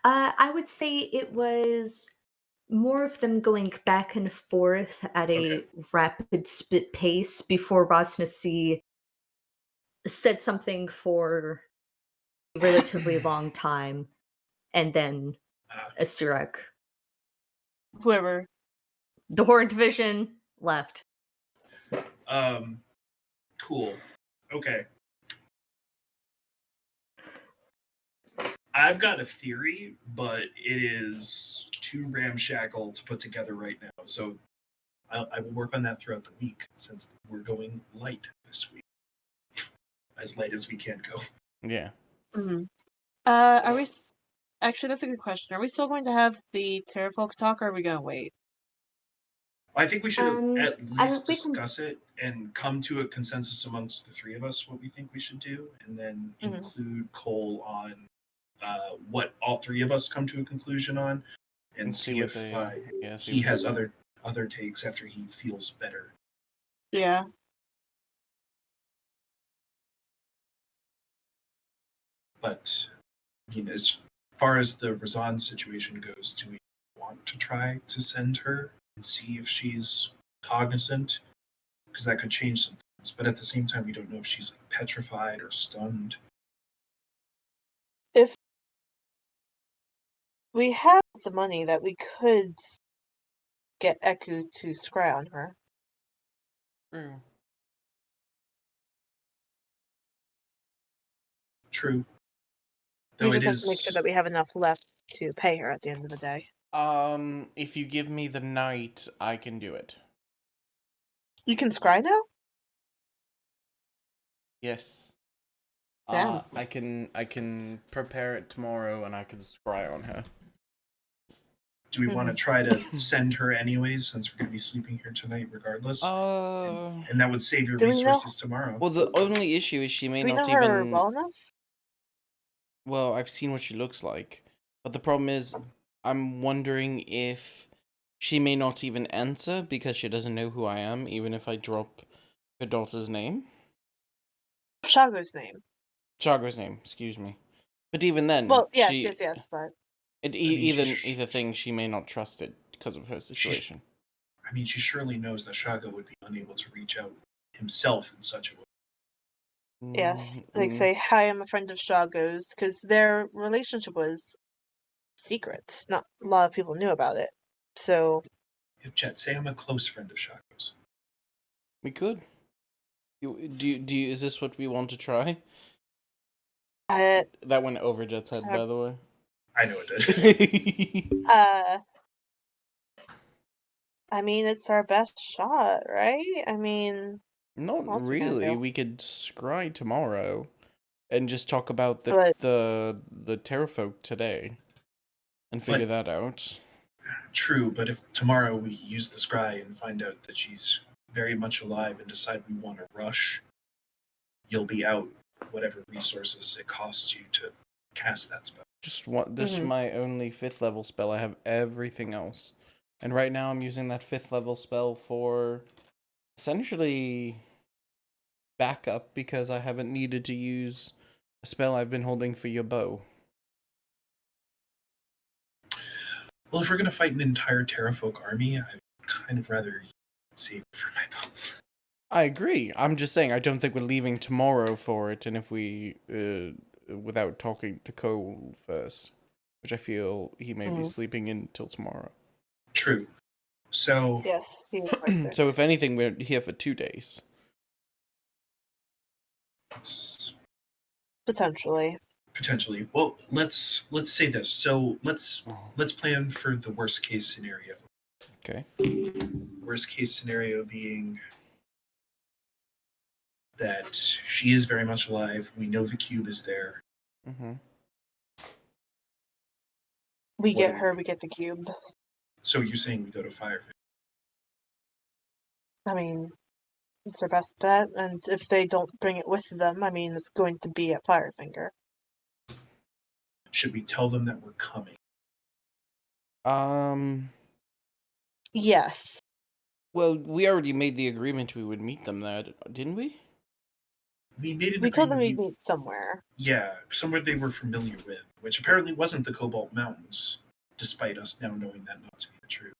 I would say it was more of them going back and forth at Okay. a rapid pace before Rosnacy said something for a relatively long time, and then Asirak, Whoever. the Horned Vision, left. Cool. Okay. I've got a theory, but it is too ramshackle to put together right now. So I will work on that throughout the week, since we're going light this week. As light as we can go. Yeah. Mm-hmm. Are we... Actually, that's a good question. Are we still going to have the Terrafolk talk, or are we going to wait? I think we should at I least we can discuss it and come to a consensus amongst the three of us what we think we should do, and then include Cole on what all three of us come to a conclusion on, and see if he has other takes after he feels better. Yeah. But as far as the Razan situation goes, do we want to try to send her and see if she's cognizant? Because that could change some things. But at the same time, we don't know if she's petrified or stunned. If we have the money, that we could get Eku to scry on her. True. We just have to make sure that we have enough left to pay her at the end of the day. If you give me the night, I can do it. You can scry now? Yes. Damn. I can prepare it tomorrow and I can scry on her. Do we want to try to send her anyways, since we're going to be sleeping here tonight regardless? And that would save your resources tomorrow. Well, the only issue is she may Do we not know her even... well enough? Well, I've seen what she looks like. But the problem is, I'm wondering if she may not even answer because she doesn't know who I am, even if I drop her daughter's name. Shago's name. Shago's name, excuse me. But even then, well, yes, but... Either thing, she may not trust it because of her situation. She surely knows that Shago would be unable to reach out himself in such a way. Yes, like say, hi, I'm a friend of Shago's, because their relationship was secret. Not a lot of people knew about it. So... Jet, say I'm a close friend of Shago's. We could. Is this what we want to try? That went over Jet's head, by the way. I know it did. I mean, it's our best shot, right? I mean, Not what else are we gonna really. do? We could scry tomorrow and just talk about But the Terrafolk today and figure that out. True, but if tomorrow we use the scry and find out that she's very much alive and decide we want to rush, you'll be out whatever resources it costs you to cast that spell. This is my only 5th level spell. I have everything else. And right now I'm using that 5th level spell for essentially backup because I haven't needed to use a spell I've been holding for your bow. Well, if we're going to fight an entire Terrafolk army, I'd kind of rather save it for my bow. I agree. I'm just saying I don't think we're leaving tomorrow for it, and if we, without talking to Cole first, which I feel he may be sleeping in till tomorrow. True. So yes, he was quite sick. So if anything, we're here for 2 days. Potentially. Well, let's say this. So let's plan for the worst case scenario. Okay. Worst case scenario being that she is very much alive. We know the cube is there. Mm-hmm. We get her, we get the cube. So you're saying we go to Firefinger? I mean, it's their best bet, and if they don't bring it with them, I mean, it's going to be at Firefinger. Should we tell them that we're coming? Yes. Well, we already made the agreement we would meet them there, didn't we? We told them we'd meet somewhere. Yeah, somewhere they were familiar with, which apparently wasn't the Cobalt Mountains, despite us now knowing that not to be the truth.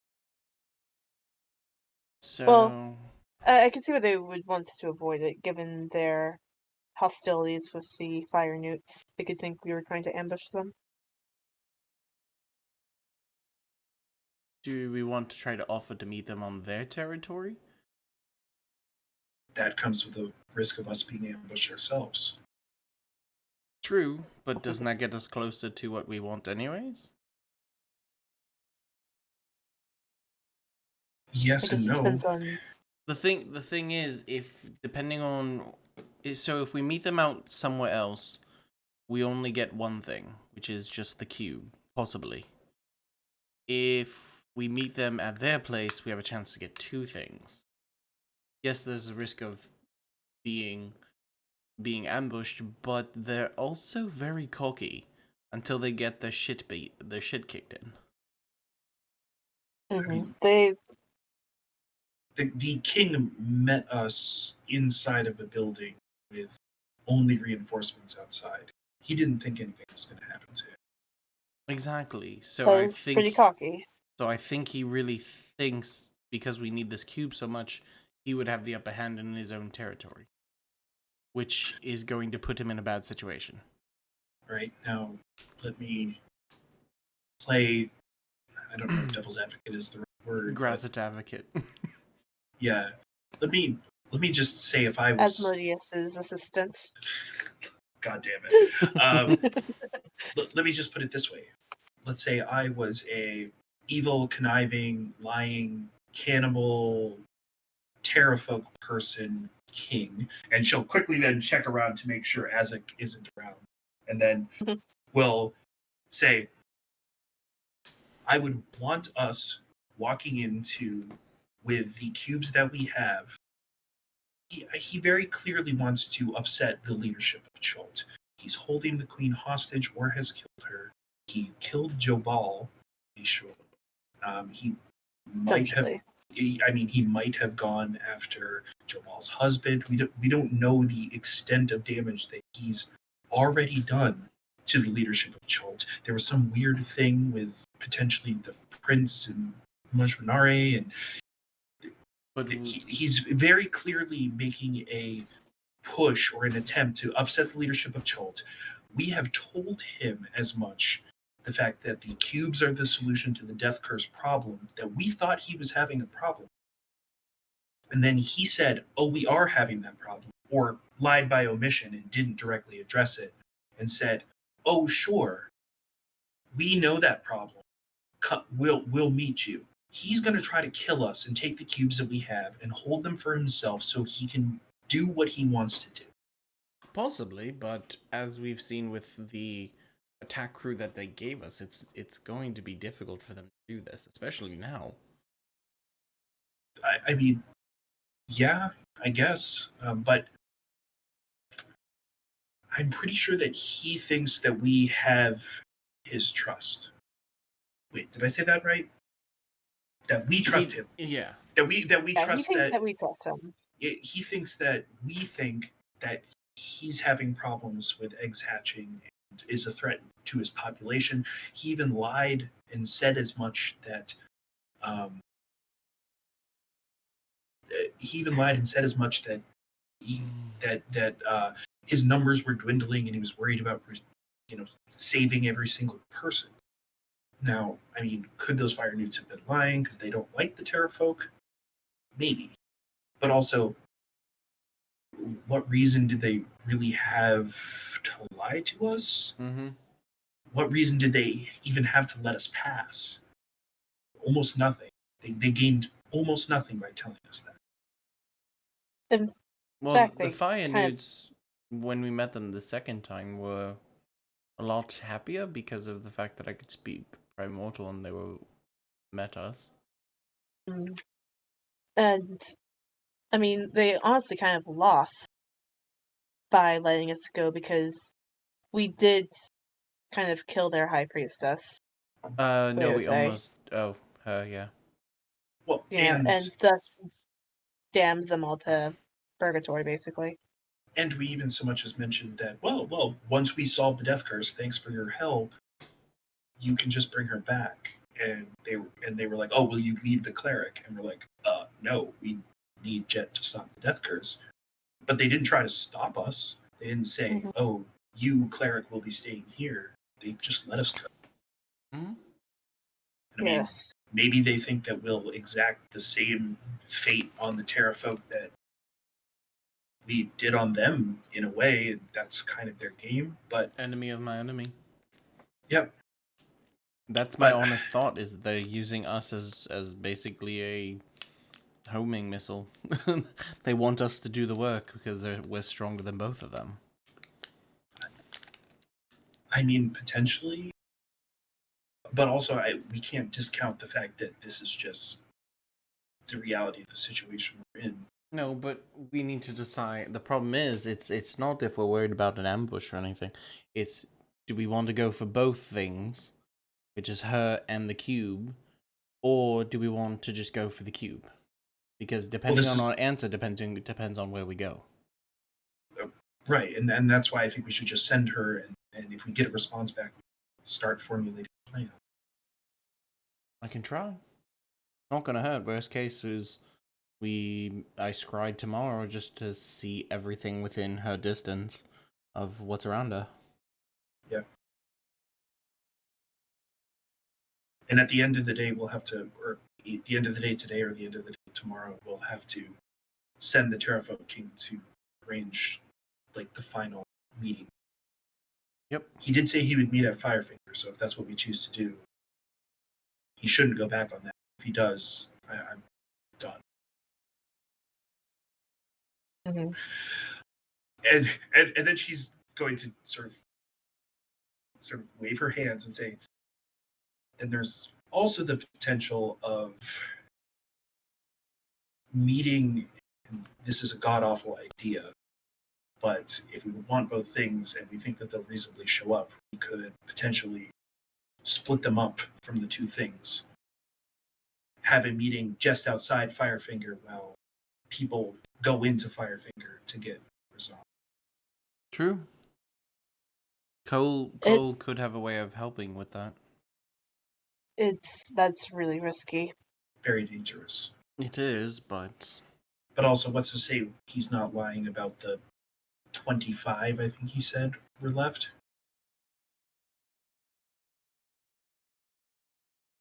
So... Well, I can see why they would want to avoid it, given their hostilities with the fire newts. They could think we were trying to ambush them. Do we want to try to offer to meet them on their territory? That comes with the risk of us being ambushed ourselves. True, but doesn't that get us closer to what we want anyways? Yes and no. The thing is, if we meet them out somewhere else, we only get one thing, which is just the cube, possibly. If we meet them at their place, we have a chance to get 2 things. Yes, there's a risk of being ambushed, but they're also very cocky until they get their shit kicked in. Mm-hmm. I mean, the king met us inside of a building with only reinforcements outside. He didn't think anything was going to happen to him. Exactly. So that was pretty cocky. So I think he really thinks because we need this cube so much, he would have the upper hand in his own territory, which is going to put him in a bad situation. Right, now, let me play, I don't know if devil's advocate is the right word. Grasset advocate. Yeah. Let me just say if I was... Asmodeus's assistant. God damn it. Let me just put it this way. Let's say I was a evil, conniving, lying, cannibal, Terrafolk person king, and she'll quickly then check around to make sure Azek isn't around. And then we'll say, I would want us walking into, with the cubes that we have, he very clearly wants to upset the leadership of Chult. He's holding the queen hostage or has killed her. He killed Jobal, be sure. He might have. He might have gone after Jobal's husband. We don't know the extent of damage that he's already done to the leadership of Chult. There was some weird thing with potentially the prince and Mujranare, and he's very clearly making a push or an attempt to upset the leadership of Chult. We have told him as much. The fact that the cubes are the solution to the death curse problem, that we thought he was having a problem. And then he said, oh, we are having that problem, or lied by omission and didn't directly address it. and said, "Oh, sure, we know that problem. We'll meet you. He's going to try to kill us and take the cubes that we have and hold them for himself so he can do what he wants to do." Possibly, but as we've seen with the attack crew that they gave us, it's going to be difficult for them to do this, especially now. I mean, yeah, I guess, but I'm pretty sure that he thinks that we have his trust. Wait, did I say that right? That we trust him. Yeah. That we Yeah, he trust thinks that that we trust him. he thinks that we think that he's having problems with eggs hatching and is a threat to his population. He even lied and said as much that um, he, that his numbers were dwindling and he was worried about saving every single person. Now, I mean, could those fire newts have been lying because they don't like the Terrafolk? Maybe, but also, what reason did they really have to lie to us? Mm-hmm. Mm-hmm. What reason did they even have to let us pass? Almost nothing. They gained almost nothing by telling us that. In Well, fact, the they fire kind of nudes, when we met them the second time, were a lot happier because of the fact that I could speak Primordial and they were met us. and I mean, they honestly kind of lost by letting us go because we did kind of kill their high priestess. No, we With a, almost. Oh, yeah. Well, and thus damns them all to purgatory, basically. and we even so much as mentioned that, well, once we solve the death curse, thanks for your help, you can just bring her back. And they were like, "Oh, will you leave the cleric?" And we're like, no, we need Jet to stop the death curse." But they didn't try to stop us. They didn't say, Mhm. "Oh, you cleric will be staying here." They just let us go. Mm-hmm. And I mean, Yes. maybe they think that we'll exact the same fate on the Terrafolk that we did on them in a way. That's kind of their game. But Enemy of my enemy. yep. That's my But honest thought, is they're using us as basically a homing missile. They want us to do the work because we're stronger than both of them. I mean, potentially. But also, we can't discount the fact that this is just the reality of the situation we're in. No, but we need to decide. The problem is, it's not if we're worried about an ambush or anything. It's, do we want to go for both things, which is her and the cube, or do we want to just go for the cube? Because depending on our answer depends on where we go. Right, and that's why I think we should just send her, and if we get a response back, start formulating a plan. I can try. Not gonna hurt. Worst case is I scryed tomorrow just to see everything within her distance of what's around her. Yeah. And at the end of the day, we'll have to, or at the end of the day today, or the end of the day tomorrow, we'll have to send the Terrafolk King to arrange like the final meeting. Yep. He did say he would meet at Firefinger, so if that's what we choose to do, he shouldn't go back on that. If he does, I'm done. Mm-hmm. And then she's going to sort of wave her hands and say, and there's also the potential of meeting, and this is a god awful idea, but if we want both things and we think that they'll reasonably show up, we could potentially split them up from the two things. Have a meeting just outside Firefinger while people go into Firefinger to get resolved. True. Cole could have a way of helping with that. That's really risky. Very dangerous. It is, but also, what's to say he's not lying about the 25, I think he said, were left?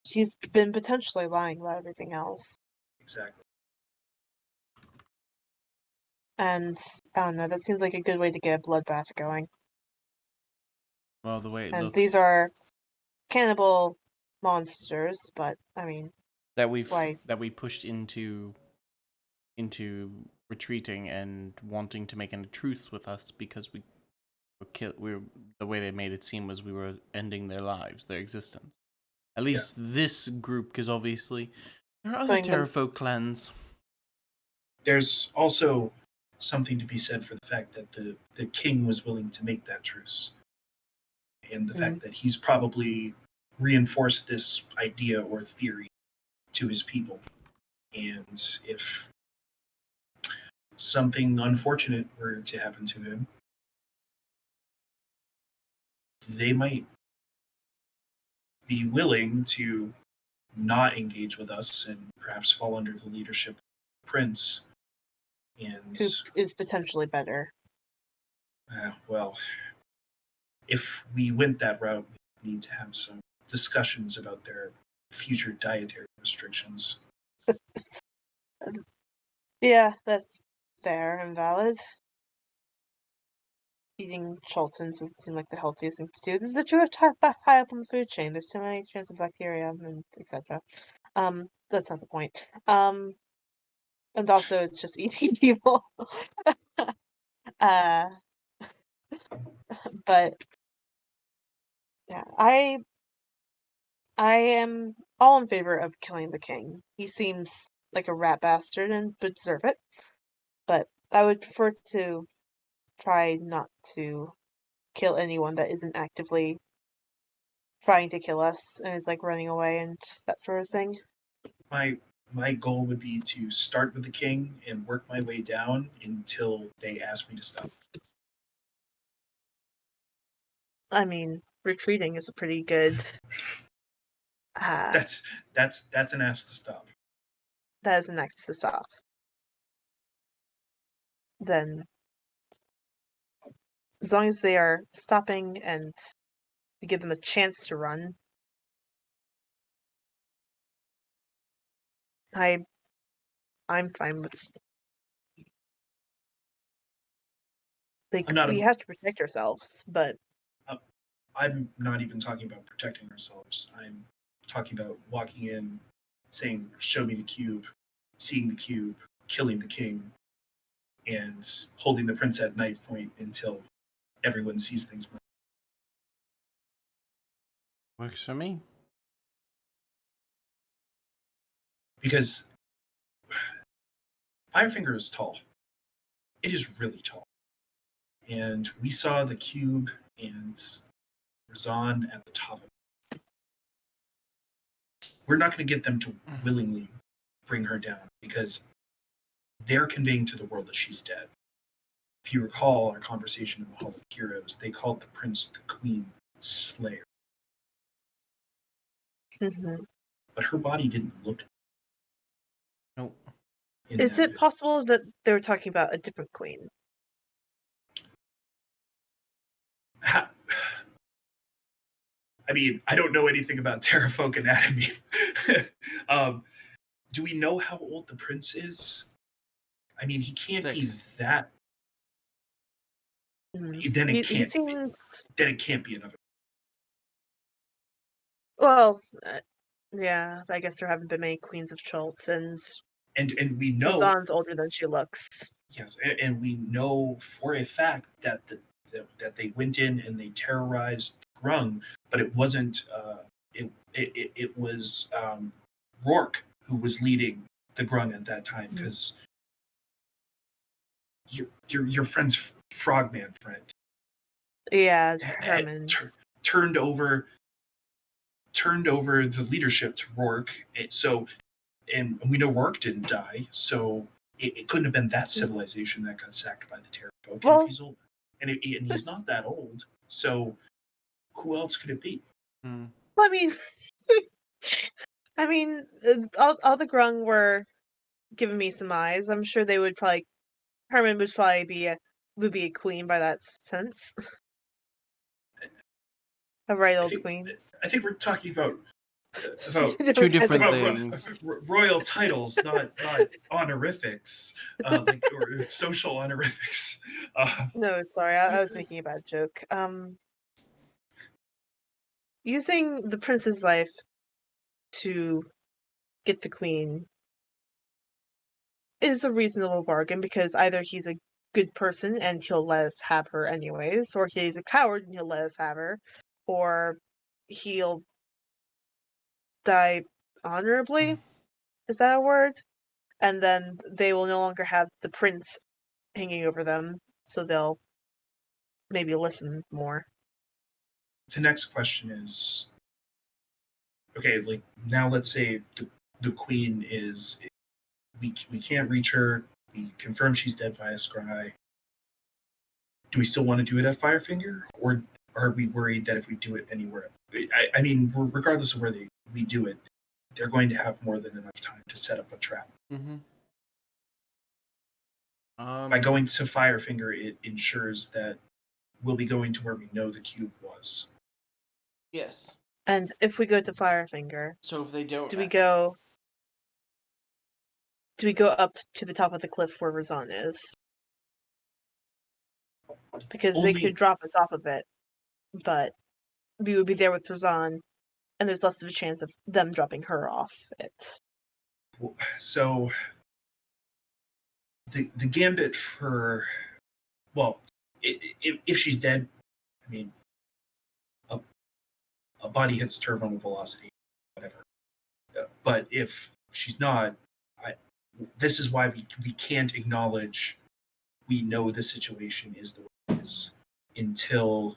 She's been potentially lying about everything else. Exactly. And I don't know, that seems like a good way to get a bloodbath going. Well, the way it And these looks are cannibal monsters, but I mean, that why? we pushed into retreating and wanting to make a truce with us because we were the way they made it seem was we were ending their lives, their existence. At Yeah. least this group, because obviously there are other Putting them- Terrafolk clans. There's also something to be said for the fact that the king was willing to make that truce, and the fact that he's probably reinforced this idea or theory to his people. And if something unfortunate were to happen to him, they might be willing to not engage with us and perhaps fall under the leadership of the prince. And Who is potentially better? well, if we went that route, we need to have some discussions about their future dietary restrictions. Yeah, that's fair and valid. Eating Chultons doesn't seem like the healthiest thing to do. This is the too high up on the food chain. There's too many strands of bacteria and etc. That's not the point. And also it's just eating people. uh, but yeah, I am all in favor of killing the king. He seems like a rat bastard and would deserve it. But I would prefer to try not to kill anyone that isn't actively trying to kill us and is like running away and that sort of thing. My goal would be to start with the king and work my way down until they ask me to stop. I mean, retreating is a pretty good. That's an ask to stop. That is an next to stop. Then, as long as they are stopping and we give them a chance to run, I'm fine with. Like I'm not. we have to protect ourselves, but I'm not even talking about protecting ourselves. I'm talking about walking in, saying, "Show me the cube," seeing the cube, killing the king, and holding the prince at knife point until everyone sees things. Works for me. Because Firefinger is tall. It is really tall. And we saw the cube and Razan at the top of it. We're not going to get them to willingly bring her down because they're conveying to the world that she's dead. If you recall our conversation in the Hall of Heroes, they called the prince the Queen Slayer. But her body didn't look. Nope. Is it possible that they were talking about a different queen? I mean, I don't know anything about Terrafolk anatomy. Do we know how old the prince is? I mean, he can't be that. Then it can't. Then it can't be another. Well, yeah, I guess there haven't been many queens of Chult, and we know Razan's older than she looks. Yes, and we know for a fact that that they went in and they terrorized Grung, but it wasn't. It was Rourke who was leading the Grung at that time because your friend's Frogman friend. Yeah, Herman turned over the leadership to Rourke. And we know Rourke didn't die, so it couldn't have been that civilization that got sacked by the Terrafolk. Well, and if he's old, and he's not that old, so who else could it be? I mean, all the Grung were giving me some eyes. I'm sure they would probably. Herman would probably be a queen by that sense. A right old queen. I think we're talking about two different things. Royal titles, not honorifics, or social honorifics. No, sorry, I was making a bad joke. using the prince's life to get the queen is a reasonable bargain because either he's a good person and he'll let us have her anyways, or he's a coward and he'll let us have her, or he'll die honorably. Is that a word? And then they will no longer have the prince hanging over them, so they'll maybe listen more. The next question is, okay, like now let's say the queen is, we can't reach her. We confirm she's dead via scry. Do we still want to do it at Firefinger, or are we worried that if we do it anywhere, I mean, regardless of where we do it, they're going to have more than enough time to set up a trap. Mm-hmm. By going to Firefinger, it ensures that we'll be going to where we know the cube was. Yes. And if we go to Firefinger, So if they don't, do we go up to the top of the cliff where Razan is? Because they could drop us off of it, but we would be there with Razan, and there's less of a chance of them dropping her off it. So the gambit for, well, if she's dead, I mean, a body hits terminal velocity, whatever. But if she's not, this is why we can't acknowledge we know the situation is the way it is until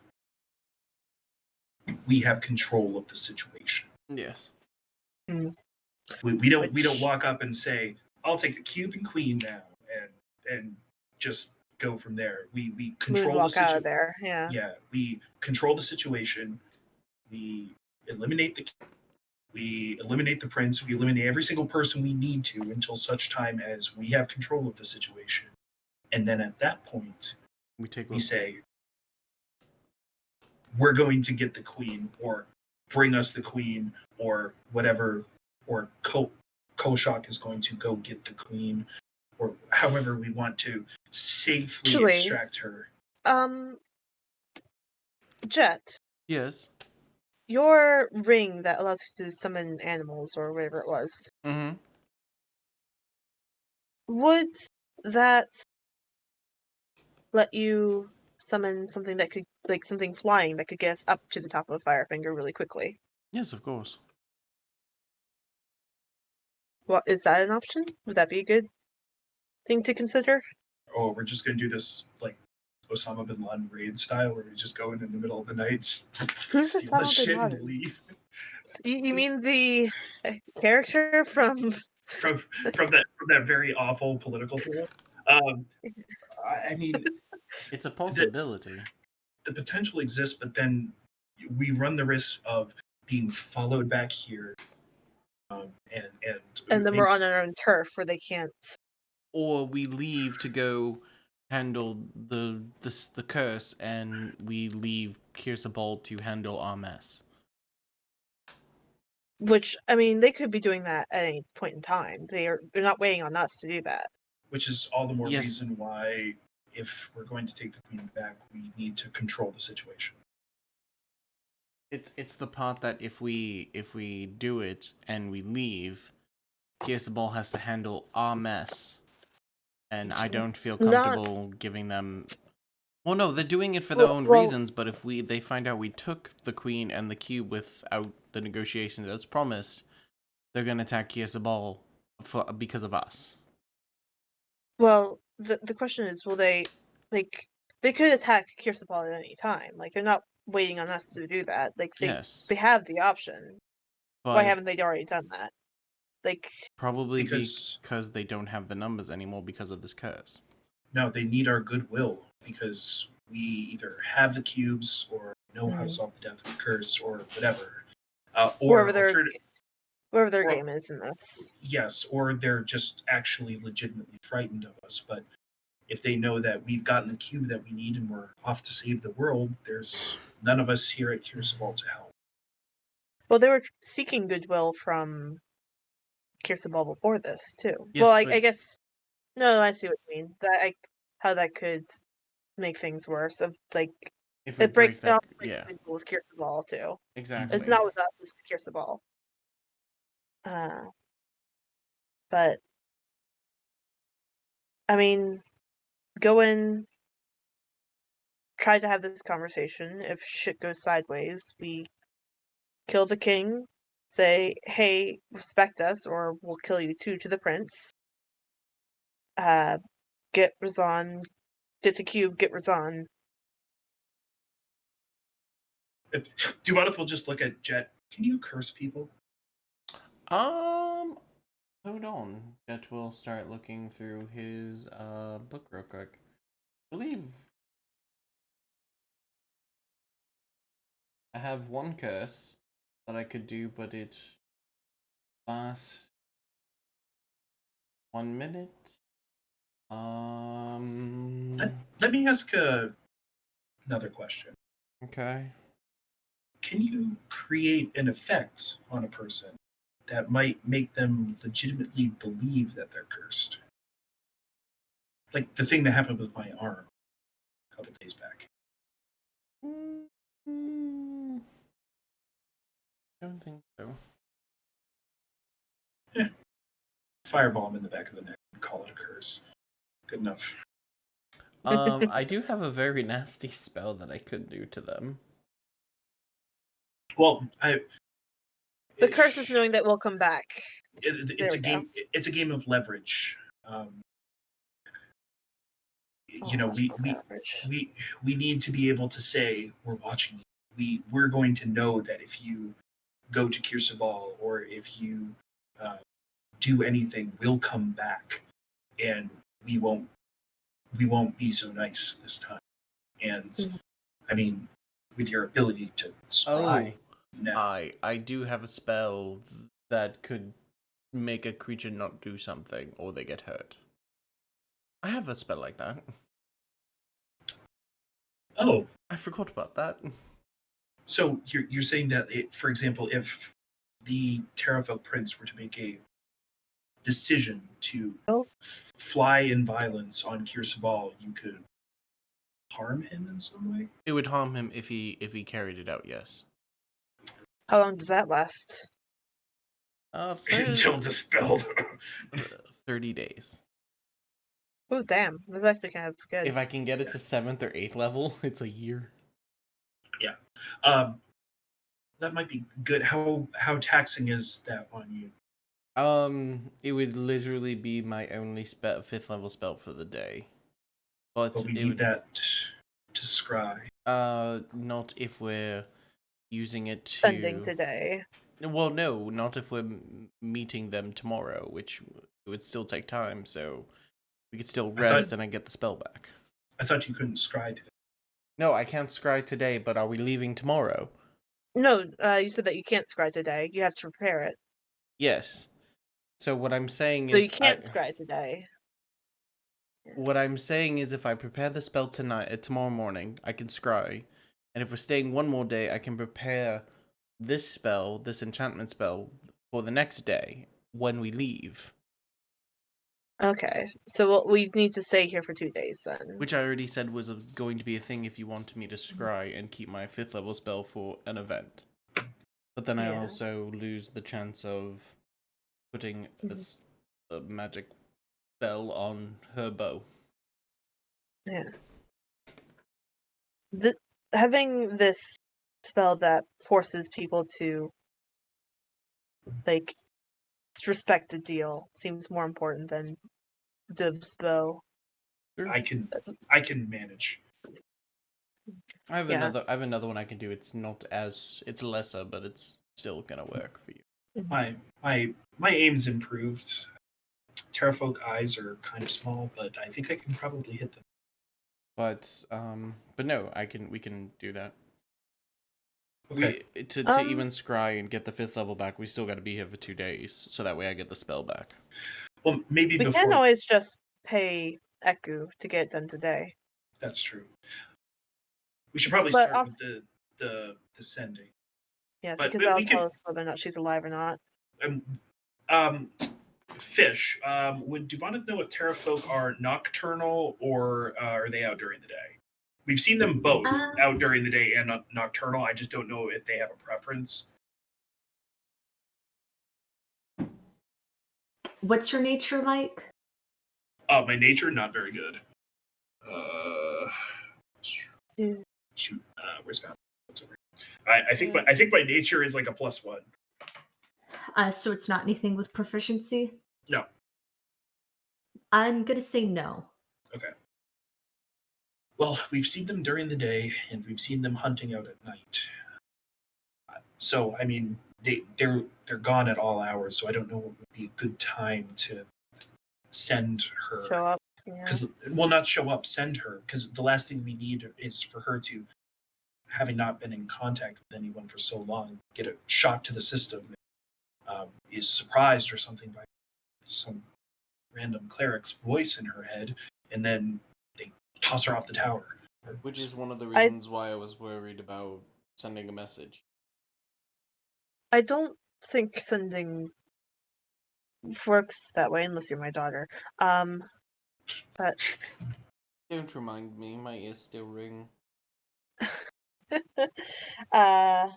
we have control of the situation. yes. Mm. We don't walk up and say, "I'll take the cube and queen now," and just go from there. We control the situation. Out of there, yeah. Yeah, we control the situation. We eliminate the prince. We eliminate every single person we need to until such time as we have control of the situation. And then at that point, we say, we're going to get the queen, or bring us the queen, or whatever, or Koshak is going to go get the queen, or however we want to safely extract her. Jet. Yes. Your ring that allows you to summon animals or whatever it was. Mm-hmm. Would that let you summon something that could, like something flying that could get us up to the top of Firefinger really quickly? Yes, of course. What is that an option? Would that be a good thing to consider? Oh, we're just going to do this like Osama bin Laden raid style, where we just go in the middle of the night, steal the shit, and leave. You mean the character from that very awful political tool? I mean, it's a possibility. The potential exists, but then we run the risk of being followed back here, and then we're on our own turf where they can't. Or we leave to go handle the curse, and we leave Kirsabal to handle our mess. Which, I mean, they could be doing that at any point in time. They're not waiting on us to do that. Which is all the more reason why, if we're going to take the queen back, we need to control the situation. It's the part that if we do it and we leave, Kirsabal has to handle our mess. And I don't feel comfortable giving them. Well, no, they're doing it for their own reasons. But if they find out we took the queen and the cube without the negotiations as promised, they're gonna attack Kirsabal because of us. Well, the question is, will they they could attack Kirsabal at any time? Like, they're not waiting on us to do that. Like, they have the option. But why haven't they already done that? Like, probably because they don't have the numbers anymore because of this curse. No, they need our goodwill because we either have the cubes or know how to solve the death of the curse or whatever. Or wherever their game is in this. Yes, or they're just actually legitimately frightened of us. But if they know that we've gotten the cube that we need and we're off to save the world, there's none of us here at Kirsabal to help. Well, they were seeking goodwill from Kirsabal before this too. Yes, well, I guess no, I see what you mean. How that could make things worse. Of like If we It breaks break down that, yeah, basically with Kirsabal too. It's exactly. not with us, it's with Kirsabal. But I mean, go in, try to have this conversation. If shit goes sideways, we kill the king, say, hey, respect us, or we'll kill you too, to the prince. Get Razan, get the cube, get Razan. Duvaneth will just look at Jet. Can you curse people? Hold on. Jet will start looking through his book real quick. I believe I have one curse that I could do, but it lasts 1 minute. Let me ask another question. Okay. Can you create an effect on a person that might make them legitimately believe that they're cursed? Like the thing that happened with my arm a couple days back. Don't think so. Fireball him in the back of the neck and call it a curse. Good enough. I do have a very nasty spell that I could do to them. Well, The curse is knowing that we'll come back. It's a game. It's a game of leverage. We need to be able to say we're watching you. We're going to know that if you go to Kirsabal or if you do anything, we'll come back, and we won't be so nice this time. And I mean, with your ability to scry, I do have a spell that could make a creature not do something or they get hurt. I have a spell like that. Oh, I forgot about that. So you're saying that, for example, if the Terrafel Prince were to make a decision to fly in violence on Kirsabal, you could harm him in some way? It would harm him if he carried it out, yes. How long does that last? Until dispelled. 30 days. Oh, damn. That's actually kind of good. If I can get it to 7th or 8th level, it's a year. Yeah. That might be good. How taxing is that on you? It would literally be my only 5th level spell for the day. But we need that to scry. Not if we're using it to... Spending today. Well, no, not if we're meeting them tomorrow, which it would still take time, so we could still rest and I get the spell back. I thought you couldn't scry today. No, I can't scry today, but are we leaving tomorrow? No, you said that you can't scry today. You have to prepare it. Yes. So what I'm saying is... So you can't scry today. What I'm saying is if I prepare the spell tomorrow morning, I can scry. And if we're staying one more day, I can prepare this spell, this enchantment spell, for the next day when we leave. Okay, so we need to stay here for 2 days then. Which I already said was going to be a thing if you wanted me to scry and keep my 5th level spell for an event. But then I also lose the chance of putting a magic spell on her bow. Yeah. Having this spell that forces people to respect a deal seems more important than Div's bow. Sure. I can manage. I have another one I can do. It's lesser, but it's still gonna work for you. My aim's improved. Terrafolk eyes are kind of small, but I think I can probably hit them. But no, we can do that. Okay. To even scry and get the 5th level back, we still got to be here for 2 days, so that way I get the spell back. Well, maybe we can always just pay Eku to get it done today. That's true. We should probably start with the sending. Yes, because that'll tell us whether or not she's alive or not. Fish, would Duvaneth know if Terrafolk are nocturnal or are they out during the day? We've seen them both Um, out during the day and nocturnal. I just don't know if they have a preference. What's your nature like? My nature, not very good. Uh, Yeah. shoot, where's Scott? What's over here? I think my nature is like a +1. So it's not anything with proficiency? No. I'm gonna say no. Okay. Well, we've seen them during the day, and we've seen them hunting out at night. So, I mean, they're gone at all hours. So I don't know what would be a good time to send her. Show up. Yeah. Because, well, not show up, send her. Because the last thing we need is for her to, having not been in contact with anyone for so long, get a shock to the system, is surprised or something by some random cleric's voice in her head, and then they toss her off the tower. Which is one of the I- reasons why I was worried about sending a message. I don't think sending works that way unless you're my daughter. But Don't remind me, my ears still ring. uh,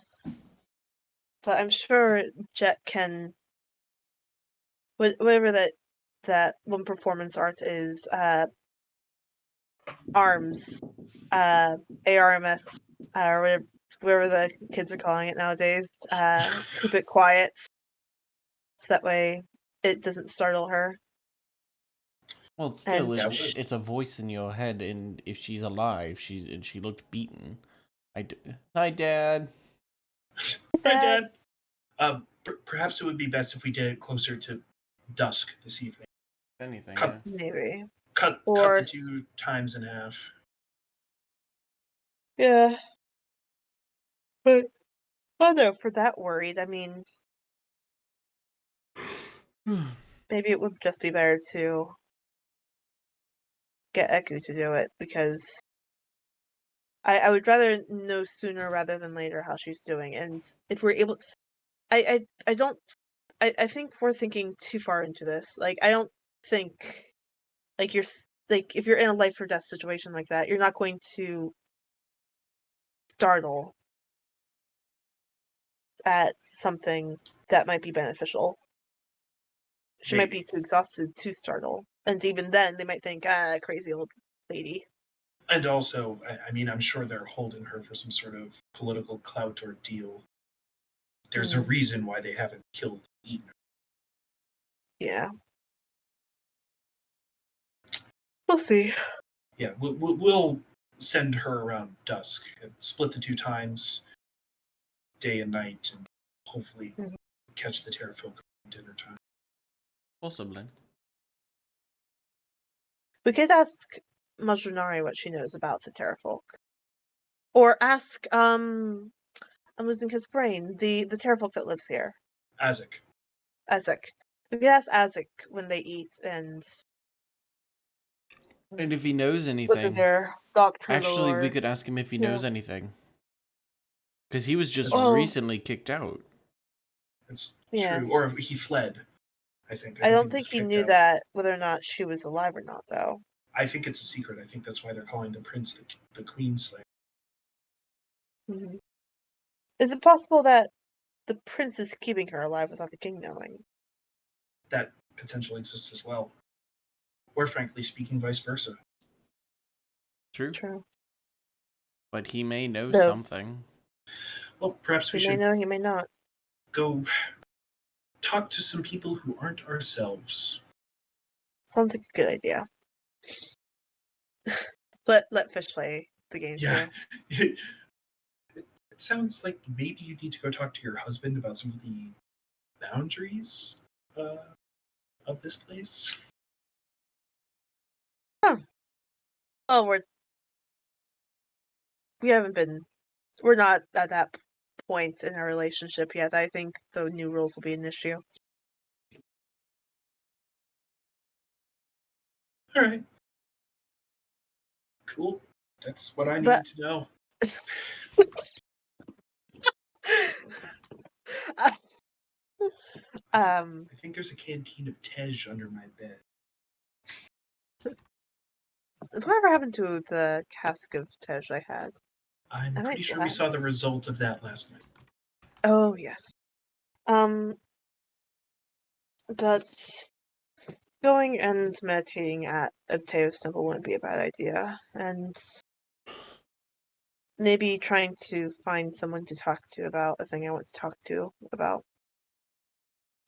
but I'm sure Jet can. Whatever that one performance art is, arms, ARMS, or whatever the kids are calling it nowadays. Keep it quiet, so that way it doesn't startle her. Well, still, And it's a voice in your head, and if she's alive, she looked beaten. Hi, Dad. Hi, Dad. Dad. Perhaps it would be best if we did it closer to dusk this evening. If anything, Cut. yeah. Maybe. Cut Or- the 2 times in half. Yeah. But oh no, for that worried, I mean, maybe it would just be better to get Eku to do it, because I would rather know sooner rather than later how she's doing. And if we're able, I don't, I think we're thinking too far into this. Like, I don't think, like, like, if you're in a life or death situation like that, you're not going to startle at something that might be beneficial. She might be Maybe. too exhausted to startle. And even then, they might think, crazy old lady. And also, I mean, I'm sure they're holding her for some sort of political clout or deal. There's a reason why they haven't killed Eden. Yeah. We'll see. Yeah, we'll send her around dusk and split the 2 times, day and night, and hopefully Mhm. catch the Terrafolk at dinner time. Possibly. We could ask Majunari what she knows about the Terrafolk. Or ask, I'm losing his brain, the Terrafolk that lives here. Azek. Azek. We could ask Azek when they eat and And if he knows whether anything, they're doctrinal actually, or... we could ask him if he knows anything. Because he was just Oh. recently kicked out. That's Yes. true. Or he fled, I think. I don't was think he kicked knew out. that, whether or not she was alive or not, though. I think it's a secret. I think that's why they're calling the prince the Queen Slayer. Mhm. Is it possible that the prince is keeping her alive without the king knowing? That potentially exists as well. Or frankly speaking, vice versa. True. True. But he may know Though, something. Well, perhaps we he may should know, he may not. go talk to some people who aren't ourselves. Sounds like a good idea. Let Fish play the game Yeah. too. It sounds like maybe you need to go talk to your husband about some of the boundaries of this place. Oh, we're not at that point in our relationship yet. I think the new rules will be an issue. All right. Cool. That's what I need But- to know. I think there's a canteen of Tej under my bed. Whatever happened to the cask of Tej I had? I'm I might pretty still sure we have saw it. the result of that last night. Oh, yes. But going and meditating at Obteo's temple wouldn't be a bad idea. And maybe trying to find someone to talk to about a thing I want to talk to about.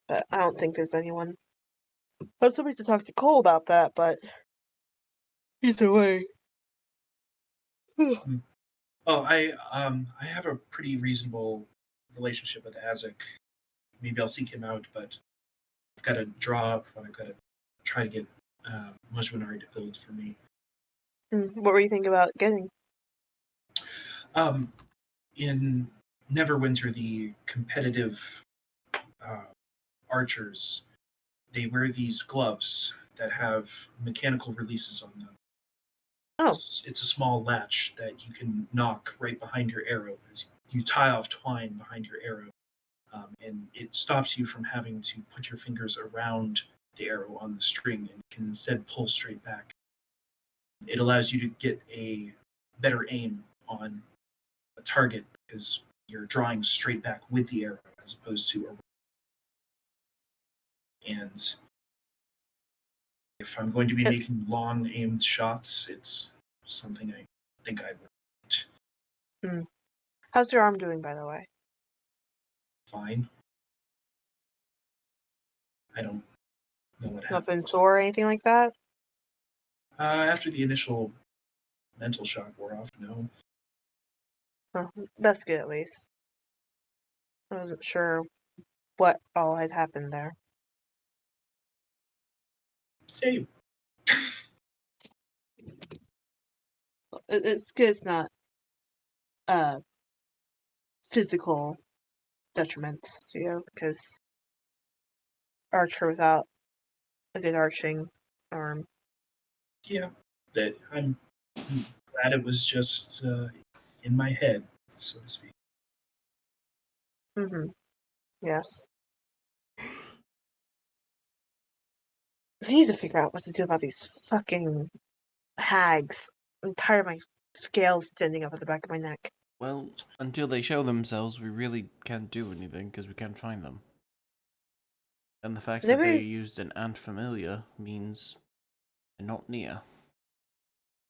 But I don't think there's anyone. I was hoping to talk to Cole about that, but either way. Oh, I have a pretty reasonable relationship with Azek. Maybe I'll seek him out, but I've got to draw up. I've got to try to get Majwanari to build for me. What were you thinking about getting? Um, in Neverwinter, the competitive archers, they wear these gloves that have mechanical releases on them. Oh, It's a small latch that you can knock right behind your arrow as you tie off twine behind your arrow, and it stops you from having to put your fingers around the arrow on the string and can instead pull straight back. It allows you to get a better aim on a target because you're drawing straight back with the arrow as opposed to and if I'm going to be making long aimed shots, it's something I think I want. how's your arm doing, by the way? Fine. I don't know what Not been happened. sore or anything like that? After the initial mental shock wore off, no. Oh, that's good at least. I wasn't sure what all had happened there. Same. It's good it's not physical detriment to you, because archer without a good arching arm. Yeah. That I'm glad it was just in my head, so to speak. Yes. I need to figure out what to do about these fucking hags. I'm tired of my scales standing up at the back of my neck. Well, until they show themselves, we really can't do anything because we can't find them. And the fact that they Maybe used an ant familiar means they're not near.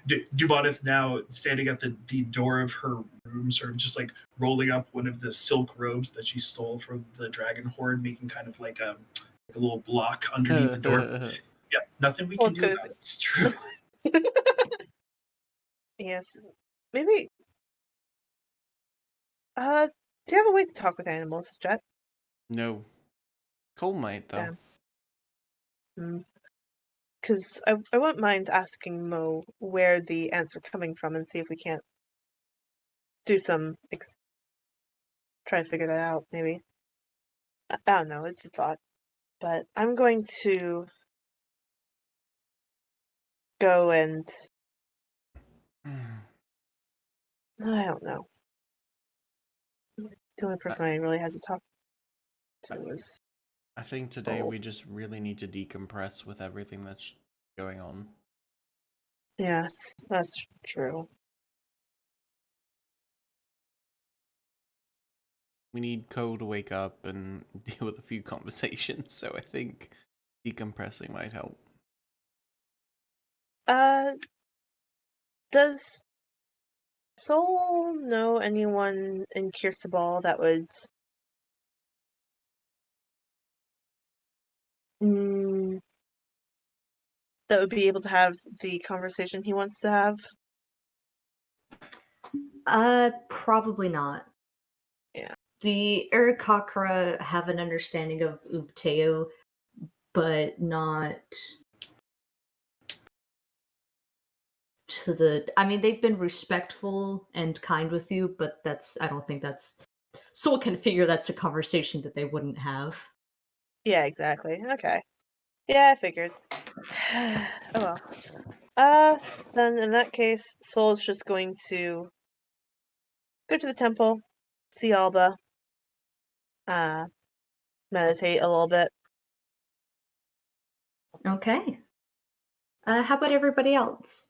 Duvoneth now standing at the door of her room, sort of just like rolling up one of the silk robes that she stole from the dragon horde, making kind of like a little block underneath the door. Yeah, nothing we Well, can do good. about it. It's true. Yes. Maybe. Do you have a way to talk with animals, Jet? No. Cole might, though. Damn. Because I wouldn't mind asking Mo where the ants are coming from and see if we can't do some try to figure that out, maybe. I don't know, it's a thought. But I'm going to go and I don't know. The only person I really had to talk to was I think today we just really need to decompress with everything that's going on. yes, that's true. We need Cole to wake up and deal with a few conversations, so I think decompressing might help. Does Soul know anyone in Kirsabal that would mm, that would be able to have the conversation he wants to have? Probably not. Yeah. The Arakakra have an understanding of Ubteo, but not to the. I mean, they've been respectful and kind with you, but I don't think that's. Soul can figure that's a conversation that they wouldn't have. Yeah, exactly. Okay. Yeah, I figured. Oh well. Then in that case, Soul's just going to go to the temple, see Alba, uh, meditate a little bit. Okay. How about everybody else?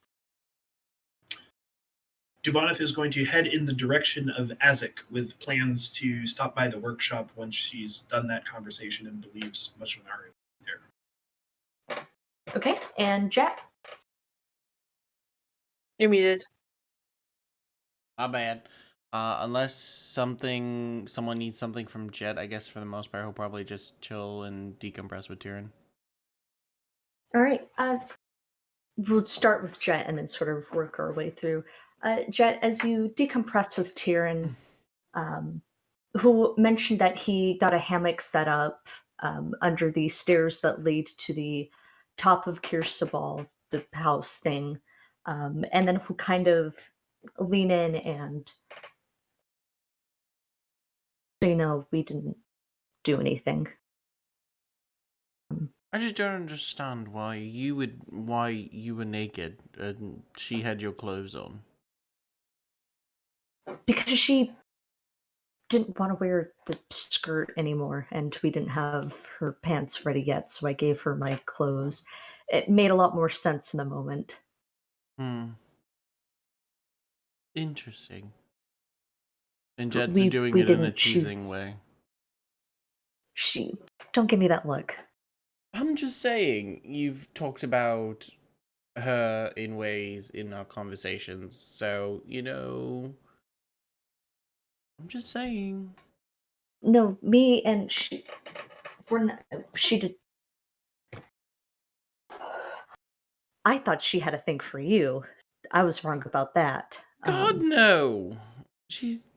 Duboneth is going to head in the direction of Azik with plans to stop by the workshop once she's done that conversation and believes Mashunari there. Okay, and Jet. You're muted. My bad. Unless someone needs something from Jet, I guess for the most part, he'll probably just chill and decompress with Tyrion. All right. We'll start with Jet and then sort of work our way through. Jet, as you decompress with Tyrion, who mentioned that he got a hammock set up under the stairs that lead to the top of Kirsabal, the house thing, and then who kind of lean in and, we didn't do anything. I just don't understand why you were naked and she had your clothes on. Because she didn't want to wear the skirt anymore, and we didn't have her pants ready yet, so I gave her my clothes. It made a lot more sense in the moment. Interesting. And Jed's We doing we it in a didn't. teasing way. She don't give me that look. I'm just saying, you've talked about her in ways in our conversations, so, I'm just saying. No, me and she were not, she did. I thought she had a thing for you. I was wrong about that. God, no! She's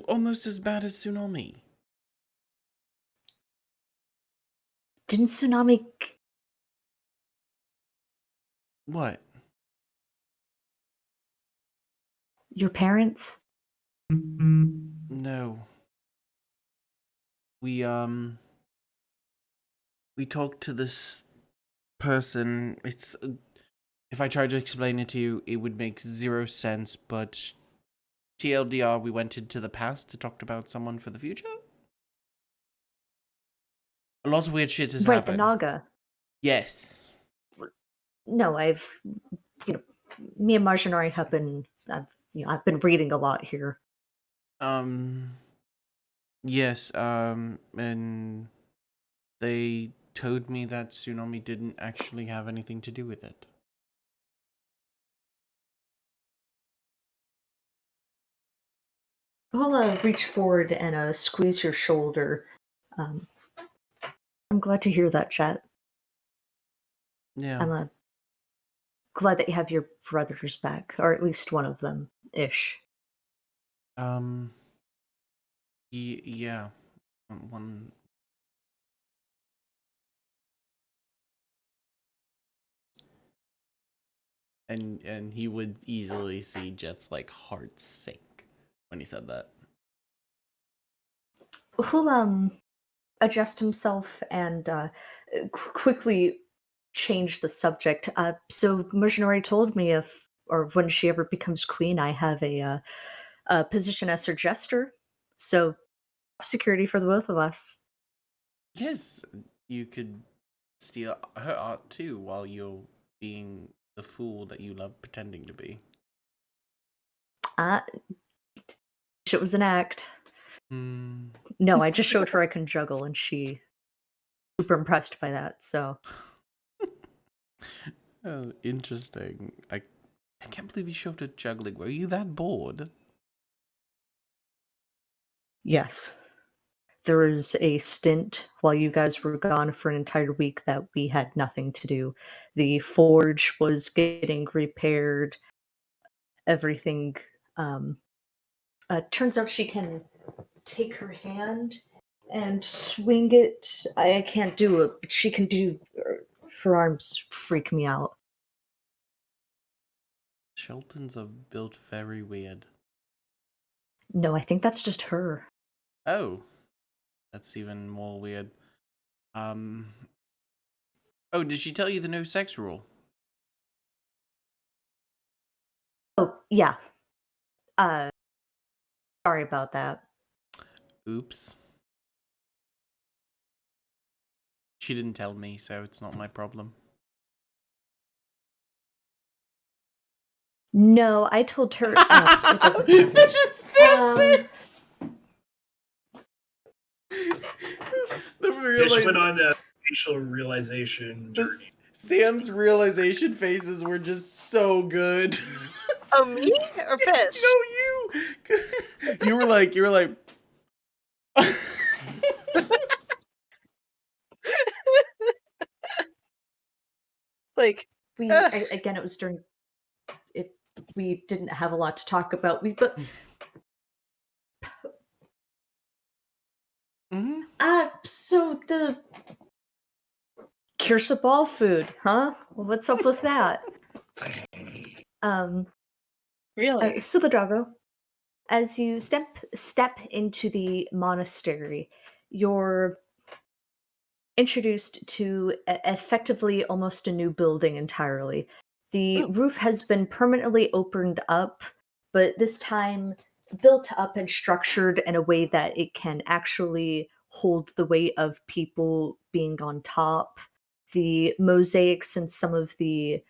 almost as bad as Tsunami. Didn't Tsunami... What? Your parents? No. We talked to this person. It's if I tried to explain it to you, it would make zero sense, but TLDR, we went into the past to talk about someone for the future? A lot of weird shit has Right, happened. the Naga. Yes. No, me and Marjanari have been, I've been reading a lot here. Yes, and they told me that Tsunami didn't actually have anything to do with it. I'll reach forward and squeeze your shoulder. I'm glad to hear that, Chet. Yeah. I'm glad that you have your brothers back, or at least one of them, ish. Yeah. One. And he would easily see Jet's heart sink when he said that. He'll adjust himself and quickly change the subject. So Mujinori told me when she ever becomes queen, I have a position as her jester. So security for the both of us. Yes, you could steal her art too while you're being the fool that you love pretending to be. It was an act. No, I just showed her I can juggle, and she super impressed by that. So, oh, interesting. I can't believe you showed her juggling. Were you that bored? yes, there was a stint while you guys were gone for an entire week that we had nothing to do. The forge was getting repaired. Everything. Turns out she can take her hand and swing it. I can't do it, but she can do. Her arms freak me out. Chiltons are built very weird. No, I think that's just her. Oh, that's even more weird. Oh, did she tell you the no sex rule? Oh, yeah. Sorry about that. Oops. She didn't tell me, so it's not my problem. No, I told her it doesn't matter. Sam's Um, face. The Fish went realize on a facial realization journey. Sam's realization faces were just so good. Oh, me or No, fish? you. You were like. Like, we ugh. again, it was during it. We didn't have a lot to talk about. But Mhm. so the Kirseball food, huh? What's up with that? Um, Really? so the doggo, as you step into the monastery, you're introduced to effectively almost a new building entirely. The Ooh, roof has been permanently opened up, but this time built up and structured in a way that it can actually hold the weight of people being on top. The mosaics and some of the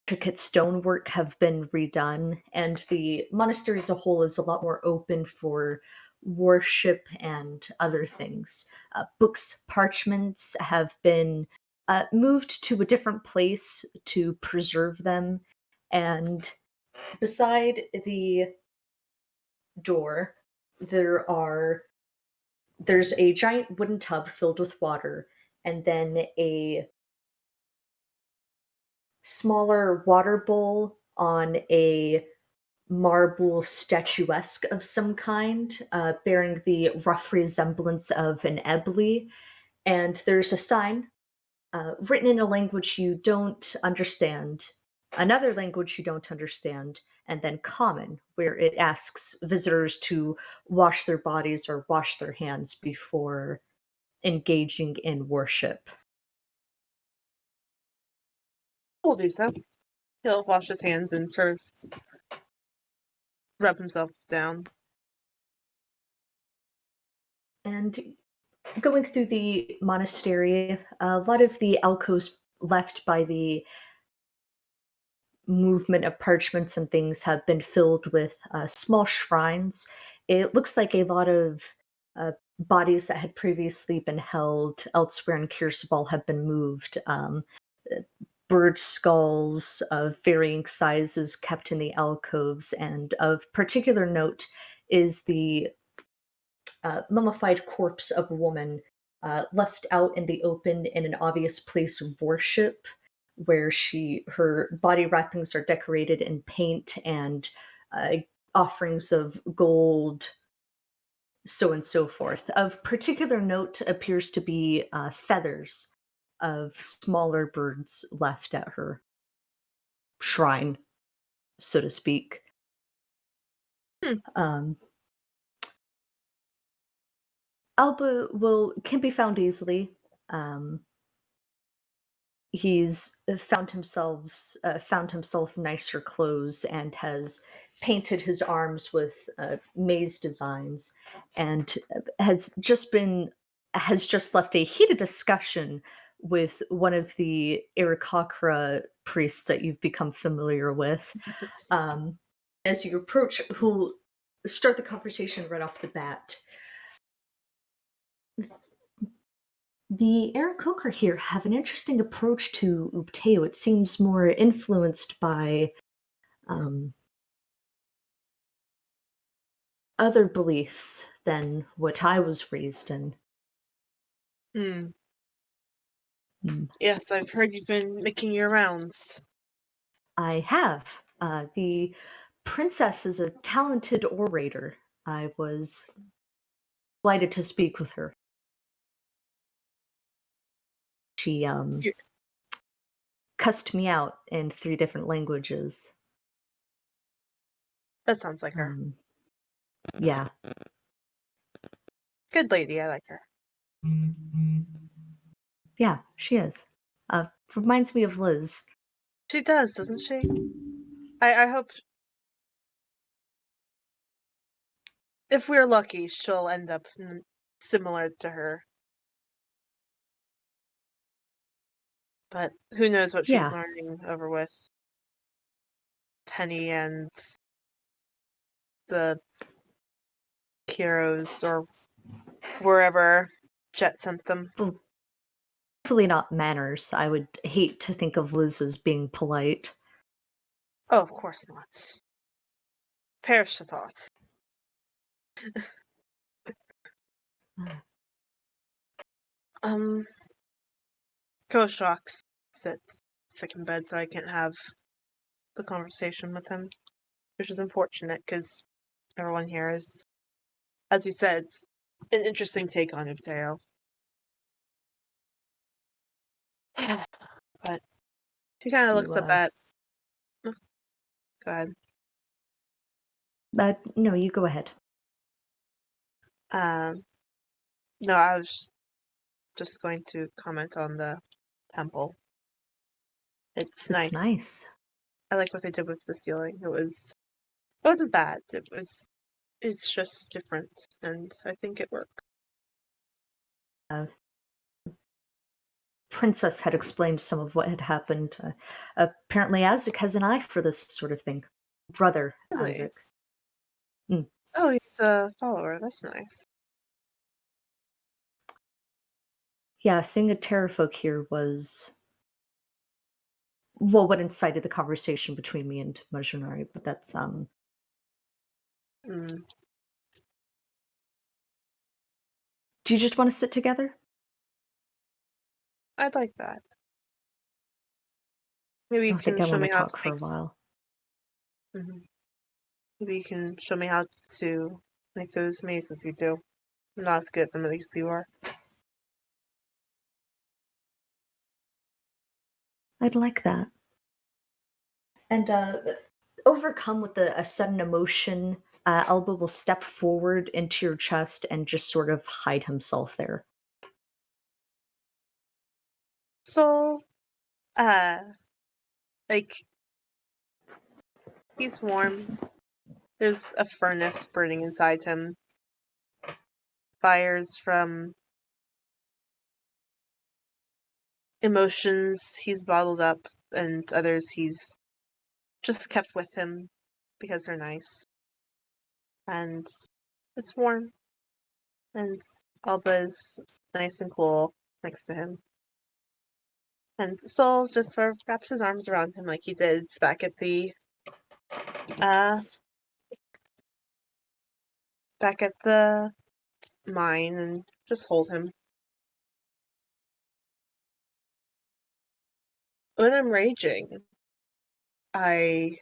intricate stonework have been redone, and the monastery as a whole is a lot more open for worship and other things. Books, parchments have been moved to a different place to preserve them, and beside the door, there are there's a giant wooden tub filled with water, and then a smaller water bowl on a marble statuesque of some kind, bearing the rough resemblance of an ebony. And there's a sign written in a language you don't understand, another language you don't understand, and then common, where it asks visitors to wash their bodies or wash their hands before engaging in worship. we'll do so. He'll wash his hands and sort of rub himself down. And going through the monastery, a lot of the alcoves left by the movement of parchments and things have been filled with small shrines. It looks like a lot of bodies that had previously been held elsewhere in Kirseball have been moved. Uh, Bird skulls of varying sizes kept in the alcoves, and of particular note is the mummified corpse of a woman left out in the open in an obvious place of worship, where her body wrappings are decorated in paint and uh, offerings of gold, so and so forth. Of particular note appears to be feathers of smaller birds left at her shrine, so to speak. Hmm. Um, Alba will can be found easily. Um, he's found himself nicer clothes and has painted his arms with maze designs, and has just left a heated discussion with one of the Aarakocra priests that you've become familiar with. Um, as you approach, who'll start the conversation right off the bat. The Aarakocra here have an interesting approach to Ubteo. It seems more influenced by um, other beliefs than what I was raised in. Hmm. Mm. Yes, I've heard you've been making your rounds. I have. The princess is a talented orator. I was delighted to speak with her. She You- cussed me out in 3 different languages. That sounds like her. Yeah. Good lady, I like her. Yeah, she is. Reminds me of Liz. She does, doesn't she? I hope if we're lucky, she'll end up similar to her. But who knows what she's Yeah. learning over with. Henny and the heroes or wherever Jet sent them. Well, definitely not manners. I would hate to think of Liz as being polite. Oh, of course not. Perish the thought. Koshok sits sick in bed, so I can't have the conversation with him, which is unfortunate because everyone here is, as you said, an interesting take on Ubteo. But he kind of Do looks up at. Go ahead. No, you go ahead. No, I was just going to comment on the temple. It's It's nice. I like what they did with the ceiling. It wasn't bad. It's just different, and I think it worked. Princess had explained some of what had happened. Apparently, Azek has an eye for this sort of thing. Brother Really? Azek. Oh, he's a follower. That's nice. Yeah, seeing a terrafolk here was what incited the conversation between me and Majunari, but that's Mm. Do you just want to sit together? I'd like that. Maybe I you don't think can I show want me to how talk to for a make. while. Maybe you can show me how to make those mazes you do. I'm not as good at them as you are. I'd like that. And overcome with a sudden emotion, Elba will step forward into your chest and just sort of hide himself there. So, like, he's warm. There's a furnace burning inside him. Fires from emotions he's bottled up, and others he's just kept with him because they're nice. And it's warm, and Alba's nice and cool next to him. And Sol just sort of wraps his arms around him like he did back at the uh mine and just hold him. When I'm raging, I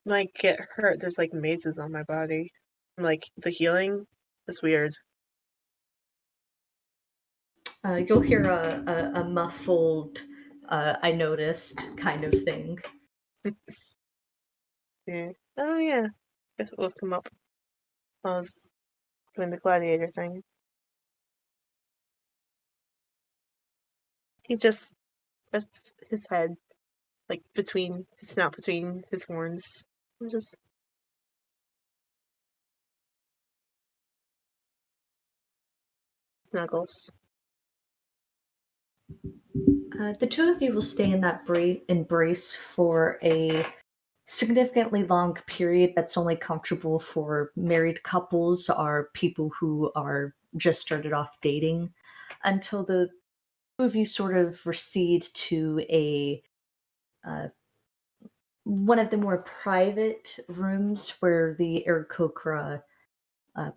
might get hurt. There's like mazes on my body. Like the healing is weird. You'll hear a muffled, I noticed kind of thing. Yeah. Oh yeah. Guess it will come up. I was doing the gladiator thing. He just rests his head like between his snout between his horns. And just snuggles. The two of you will stay in that embrace for a significantly long period that's only comfortable for married couples or people who are just started off dating, until the two of you sort of recede to a one of the more private rooms where the Aarakocra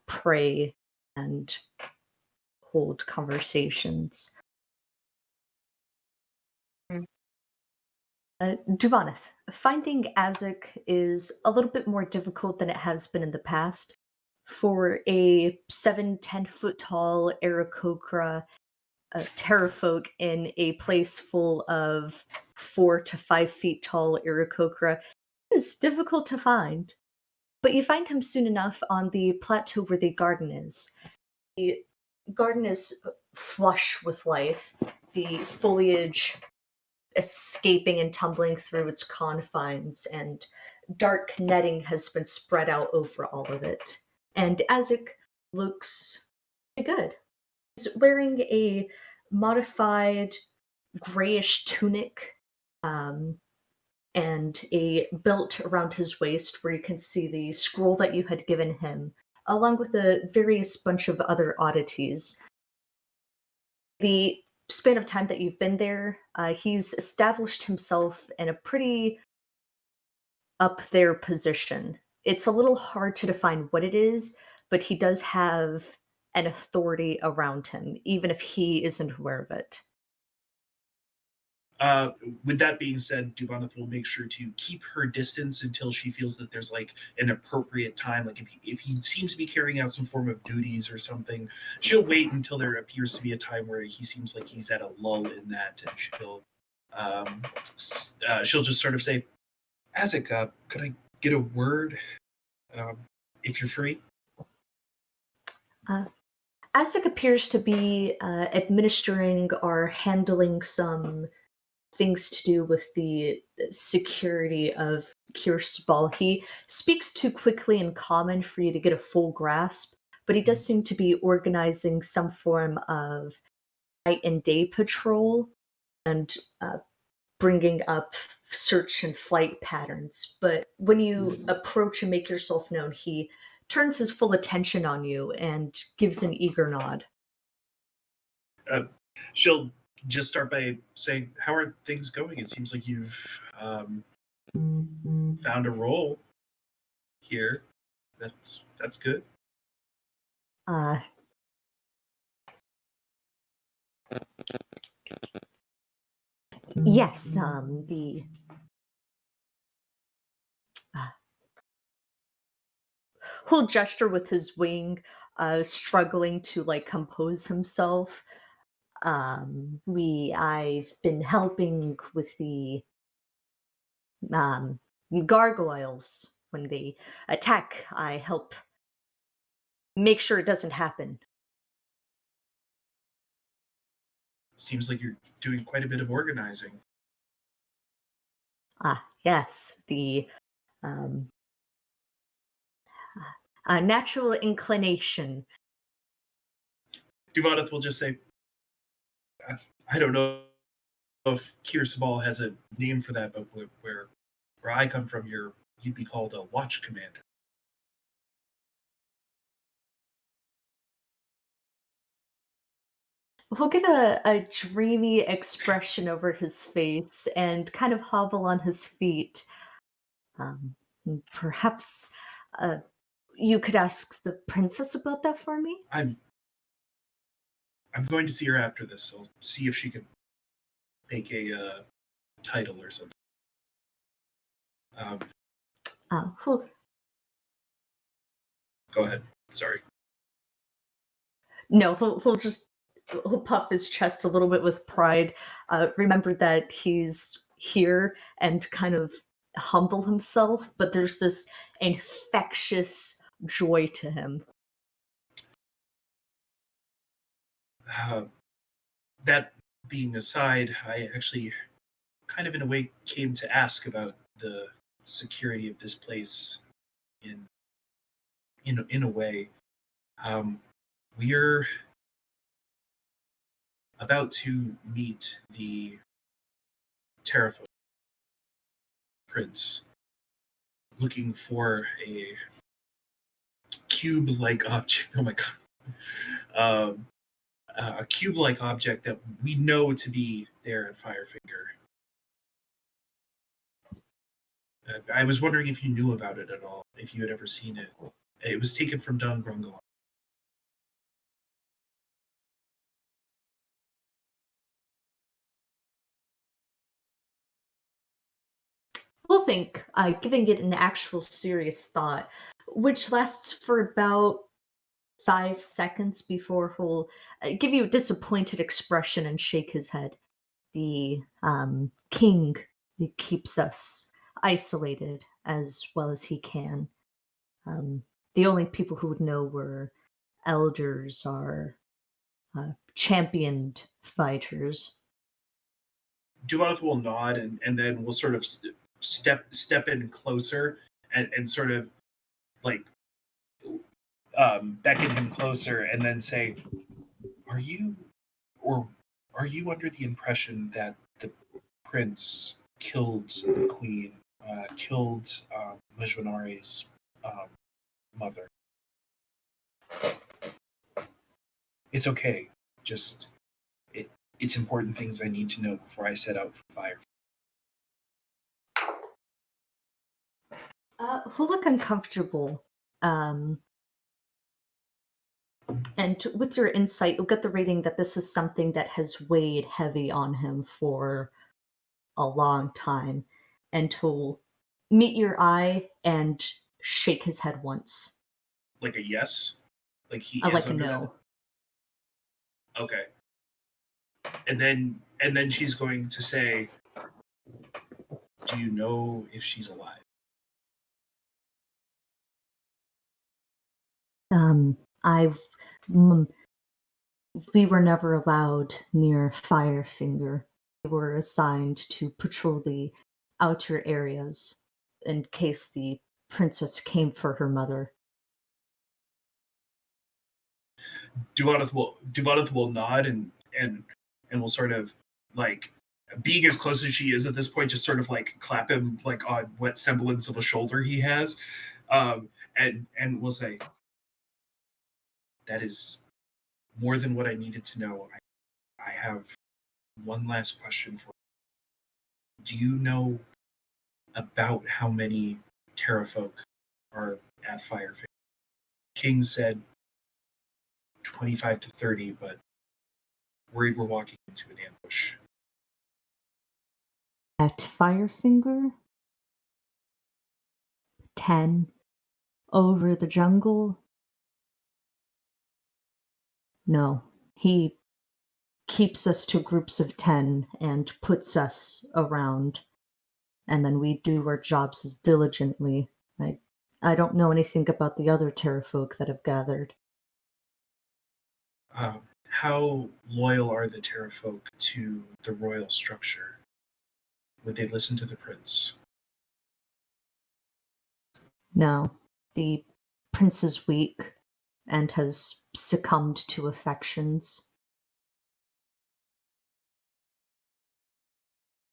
pray and hold conversations. Mm. Duvanath, finding Azek is a little bit more difficult than it has been in the past. For a 7-10 foot tall Aarakocra terrafolk in a place full of 4 to 5 feet tall Aarakocra is difficult to find. But you find him soon enough on the plateau where the garden is. The garden is flush with life, the foliage escaping and tumbling through its confines, and dark netting has been spread out over all of it. And Azek looks pretty good. He's wearing a modified grayish tunic, and a belt around his waist where you can see the scroll that you had given him, along with a various bunch of other oddities. The span of time that you've been there, he's established himself in a pretty up there position. It's a little hard to define what it is, but he does have an authority around him, even if he isn't aware of it. Uh, with that being said, Duboneth will make sure to keep her distance until she feels that there's like an appropriate time. Like if he seems to be carrying out some form of duties or something, she'll wait until there appears to be a time where he seems like he's at a lull in that, and um, she'll just sort of say, "Azek, could I get a word um, if you're free?" Uh, Isaac appears to be administering or handling some things to do with the security of Kirsbal. He speaks too quickly and common for you to get a full grasp, but he does seem to be organizing some form of night and day patrol and bringing up search and flight patterns. But when you approach and make yourself known, he turns his full attention on you and gives an eager nod. Uh, she'll just start by saying, "How are things going? It seems like you've found a role here. That's good." Uh, yes, the uh, he'll gesture with his wing, struggling to like compose himself. I've been helping with the um, gargoyles when they attack. I help make sure it doesn't happen. Seems like you're doing quite a bit of organizing. Yes, the um, natural inclination. Duvadath will just say, I don't know if Kirsabal has a name for that, but where I come from, you'd be called a watch commander." He'll get a dreamy expression over his face and kind of hobble on his feet. Um, Perhaps uh, you could ask the princess about that for me? I'm going to see her after this. I'll see if she can make a title or something. Um, He'll Go ahead. Sorry. No, he'll puff his chest a little bit with pride. Remember that he's here and kind of humble himself, but there's this infectious joy to him. Uh, that being aside, I actually kind of in a way came to ask about the security of this place in in a way. Um, we're about to meet the Terraphone Prince, looking for a cube-like object. Oh my god. Um, a cube-like object that we know to be there at Firefinger. I was wondering if you knew about it at all, if you had ever seen it. It was taken from Dun Grungalon. We'll think, giving it an actual serious thought, which lasts for about 5 seconds before he'll give you a disappointed expression and shake his head. The king keeps us isolated as well as he can. Um, the only people who would know were elders or championed fighters. Dumoth will nod and then we'll sort of step in closer and sort of like beckon him closer and then say, "Are you or are you under the impression that the prince killed the queen, killed Mejunari's mother. It's okay. Just it's important things I need to know before I set out for fire. Who look uncomfortable. And with your insight, you'll get the reading that this is something that has weighed heavy on him for a long time. And he'll meet your eye and shake his head once. Like a yes? Like he I is like a under no. that? Okay. And then she's going to say, do you know if she's alive? I mm, we were never allowed near Firefinger. We were assigned to patrol the outer areas in case the princess came for her mother. Duvaneth will nod and will sort of like being as close as she is at this point, just sort of like clap him like on what semblance of a shoulder he has, and will say, "That is more than what I needed to know. I have one last question for you. Do you know about how many Terrafolk are at Firefinger? King said 25 to 30, but worried we're walking into an ambush." At Firefinger, 10 over the jungle. No, he keeps us to groups of 10 and puts us around, and then we do our jobs as diligently. I don't know anything about the other Terrafolk that have gathered. How loyal are the Terrafolk to the royal structure? Would they listen to the prince? No, the prince is weak and has succumbed to affections.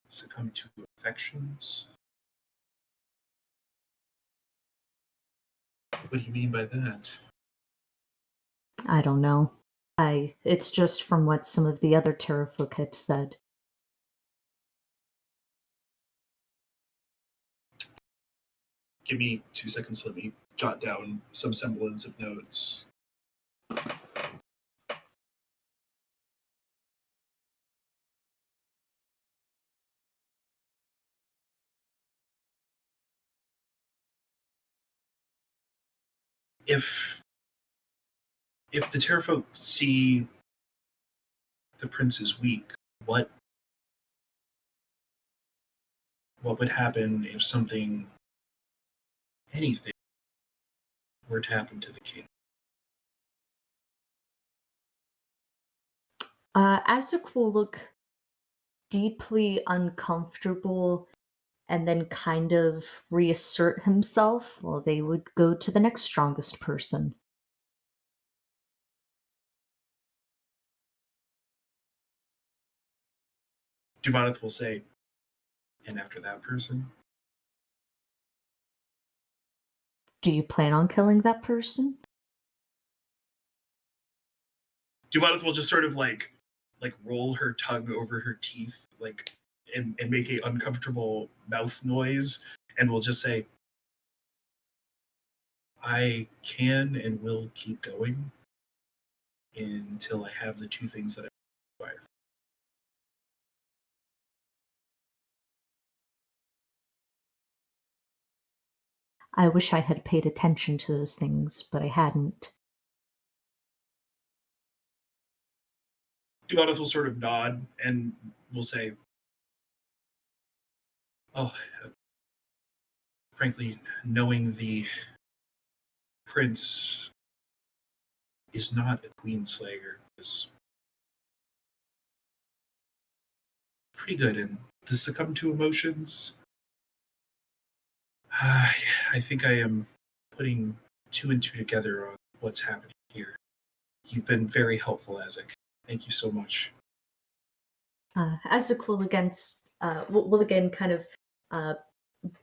Succumb to affections? What do you mean by that? I don't know. It's just from what some of the other Terrafolk had said. Give me 2 seconds. Let me jot down some semblance of notes. If the Terrafolk see the prince is weak, what would happen if anything were to happen to the king? Azek will look deeply uncomfortable and then kind of reassert himself. Well, they would go to the next strongest person. Duvaneth will say, and after that person? Do you plan on killing that person? Duvaneth will just sort of like roll her tongue over her teeth, like and make a uncomfortable mouth noise, and will just say, "I can and will keep going until I have the two things that I require." I wish I had paid attention to those things, but I hadn't. Duvaneth will sort of nod and will say, "Oh, frankly, knowing the prince is not a queenslayer is pretty good, and to succumb to emotions, I think I am putting 2 and 2 together on what's happening here. You've been very helpful, Azek. Thank you so much." Azek will again will again kind of uh,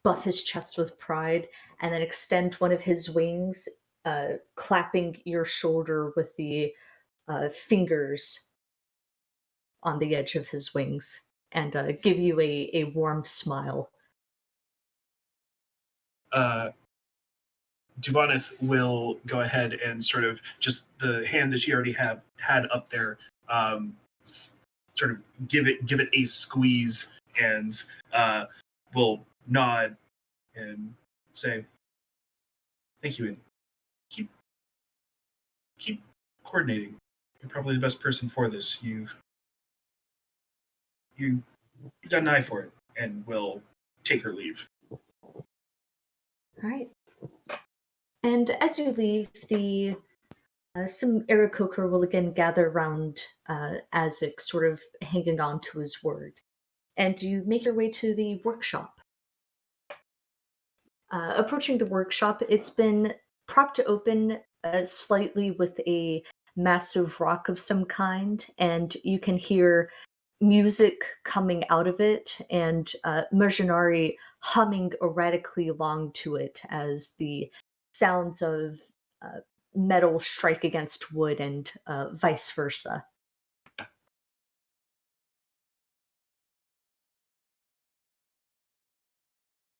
buff his chest with pride and then extend one of his wings, clapping your shoulder with the fingers on the edge of his wings and give you a warm smile. Uh, Duvanith will go ahead and sort of just the hand that she already had up there, sort of give it a squeeze, and will nod and say, "Thank you, and keep coordinating. You're probably the best person for this. You got an eye for it," and will take her leave. All right. And as you leave, the some Aarakocra will again gather around Azek, sort of hanging on to his word. And you make your way to the workshop. Approaching the workshop, it's been propped open slightly with a massive rock of some kind, and you can hear music coming out of it, and Mercenari humming erratically along to it as the sounds of uh, metal strike against wood and vice versa.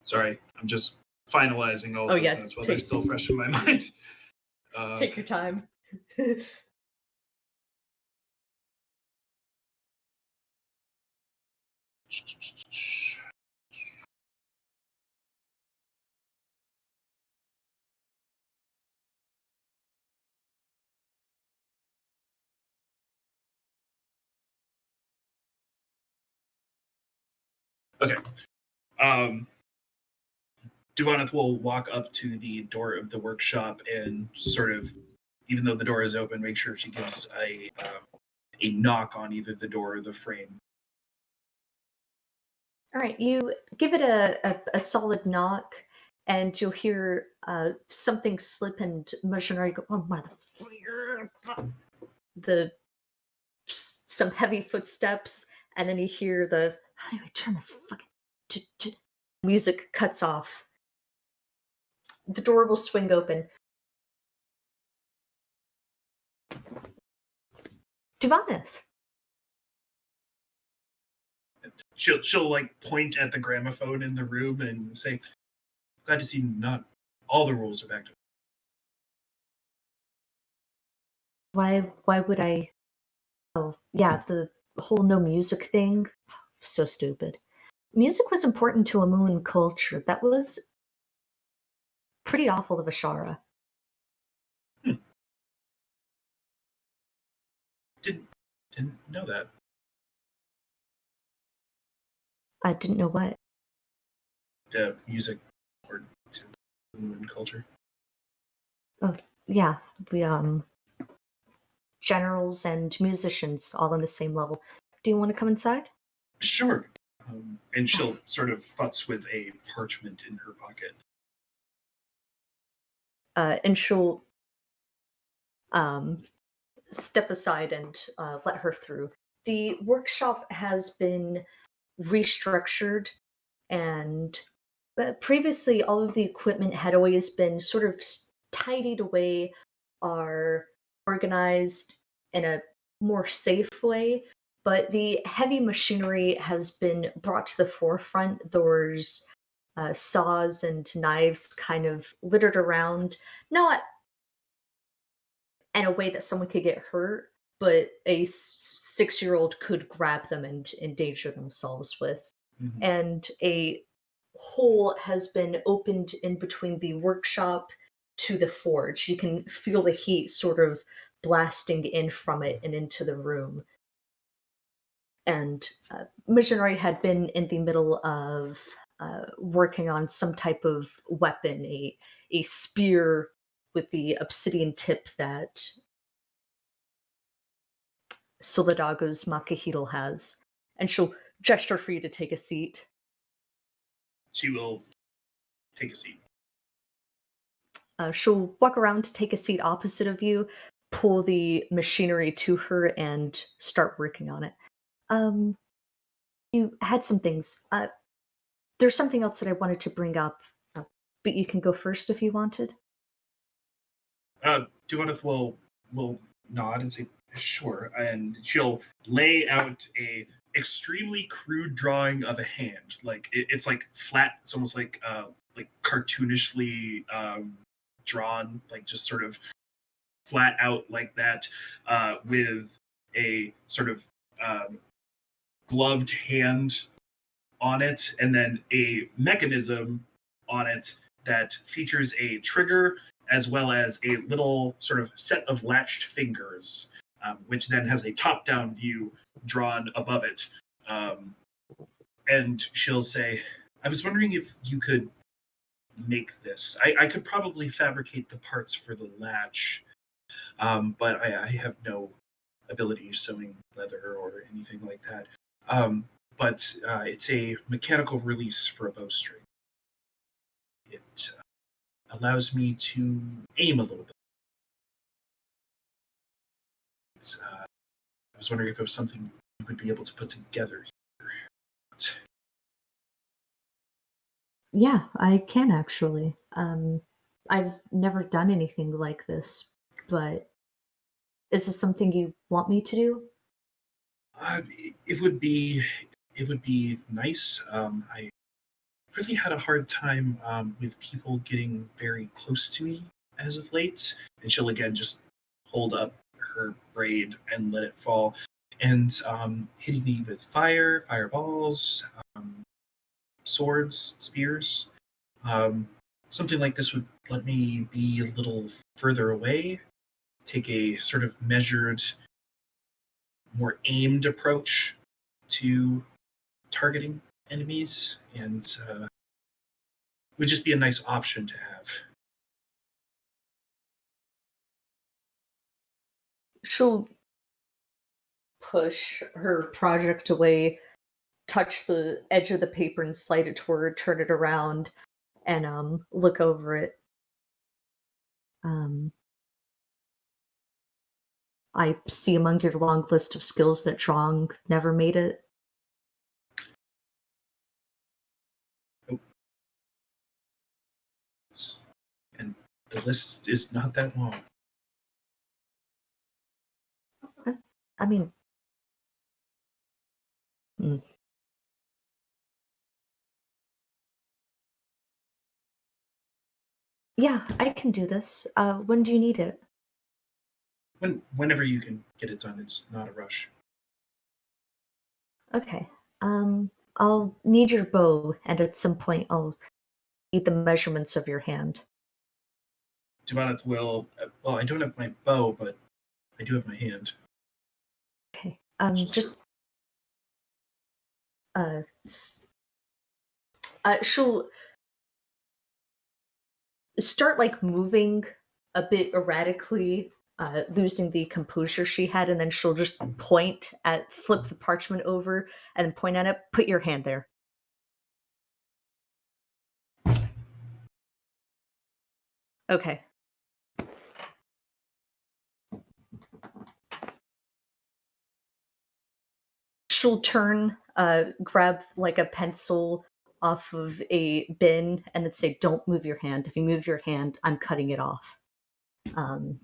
Sorry, I'm just finalizing all Oh, of those yeah, notes while they're still fresh in my mind. take your time. Okay. Duvanith will walk up to the door of the workshop and sort of, even though the door is open, make sure she gives a knock on either the door or the frame. All right, you give it a solid knock, and you'll hear something slip, and Mercenary go, "Oh, mother!" The some heavy footsteps, and then you hear the how do I turn this fucking music cuts off. The door will swing open. Duvanith. She'll like point at the gramophone in the room and say, "Glad to see not all the rules are back to." Why would I? Oh, yeah, the whole no music thing. So stupid. Music was important to Amun culture. That was pretty awful of Ashara. Hmm. Didn't know that. I didn't know what. The music important to human culture. Oh, yeah, we generals and musicians all on the same level. Do you want to come inside? Sure. And she'll sort of futz with a parchment in her pocket. And she'll um, step aside and let her through. The workshop has been restructured, and previously all of the equipment had always been sort of tidied away or organized in a more safe way. But the heavy machinery has been brought to the forefront. There's saws and knives kind of littered around, not in a way that someone could get hurt, but a 6-year-old could grab them and endanger themselves with. Mm-hmm. And a hole has been opened in between the workshop to the forge. You can feel the heat sort of blasting in from it and into the room. And Missionary had been in the middle of working on some type of weapon, a spear with the obsidian tip that Soledada's Makahito has. And she'll gesture for you to take a seat. She will take a seat. She'll walk around, take a seat opposite of you, pull the machinery to her, and start working on it. You had some things. There's something else that I wanted to bring up, but you can go first if you wanted. Duaneth will nod and say, "Sure," and she'll lay out a extremely crude drawing of a hand. Like it's like flat. It's almost like cartoonishly drawn, like just sort of flat out like that, with a sort of um, gloved hand on it, and then a mechanism on it that features a trigger as well as a little sort of set of latched fingers, which then has a top down view drawn above it. Um, and she'll say, I was wondering if you could make this. I could probably fabricate the parts for the latch, but I have no ability sewing leather or anything like that. But it's a mechanical release for a bowstring. It allows me to aim a little bit. I was wondering if it was something you would be able to put together here. Yeah, I can actually. I've never done anything like this, but is this something you want me to do? It would be nice. I really had a hard time with people getting very close to me as of late, and she'll again just hold up her braid and let it fall, and hitting me with fireballs, swords, spears. Um, Something like this would let me be a little further away, take a sort of measured, more aimed approach to targeting enemies, and would just be a nice option to have. She'll push her project away, touch the edge of the paper and slide it toward, turn it around, and look over it. Um, I see among your long list of skills that Zhang never made it. Nope. And the list is not that long. I mean, hmm. Yeah, I can do this. When do you need it? Whenever you can get it done, it's not a rush. Okay. I'll need your bow, and at some point I'll need the measurements of your hand. Dumaneth will. Well, I don't have my bow, but I do have my hand. Okay. She'll Just sort uh, she'll start like moving a bit erratically, losing the composure she had, and then she'll just flip the parchment over, and then point at it. Put your hand there. Okay. She'll turn, grab like a pencil off of a bin, and then say, "Don't move your hand. If you move your hand, I'm cutting it off." Um,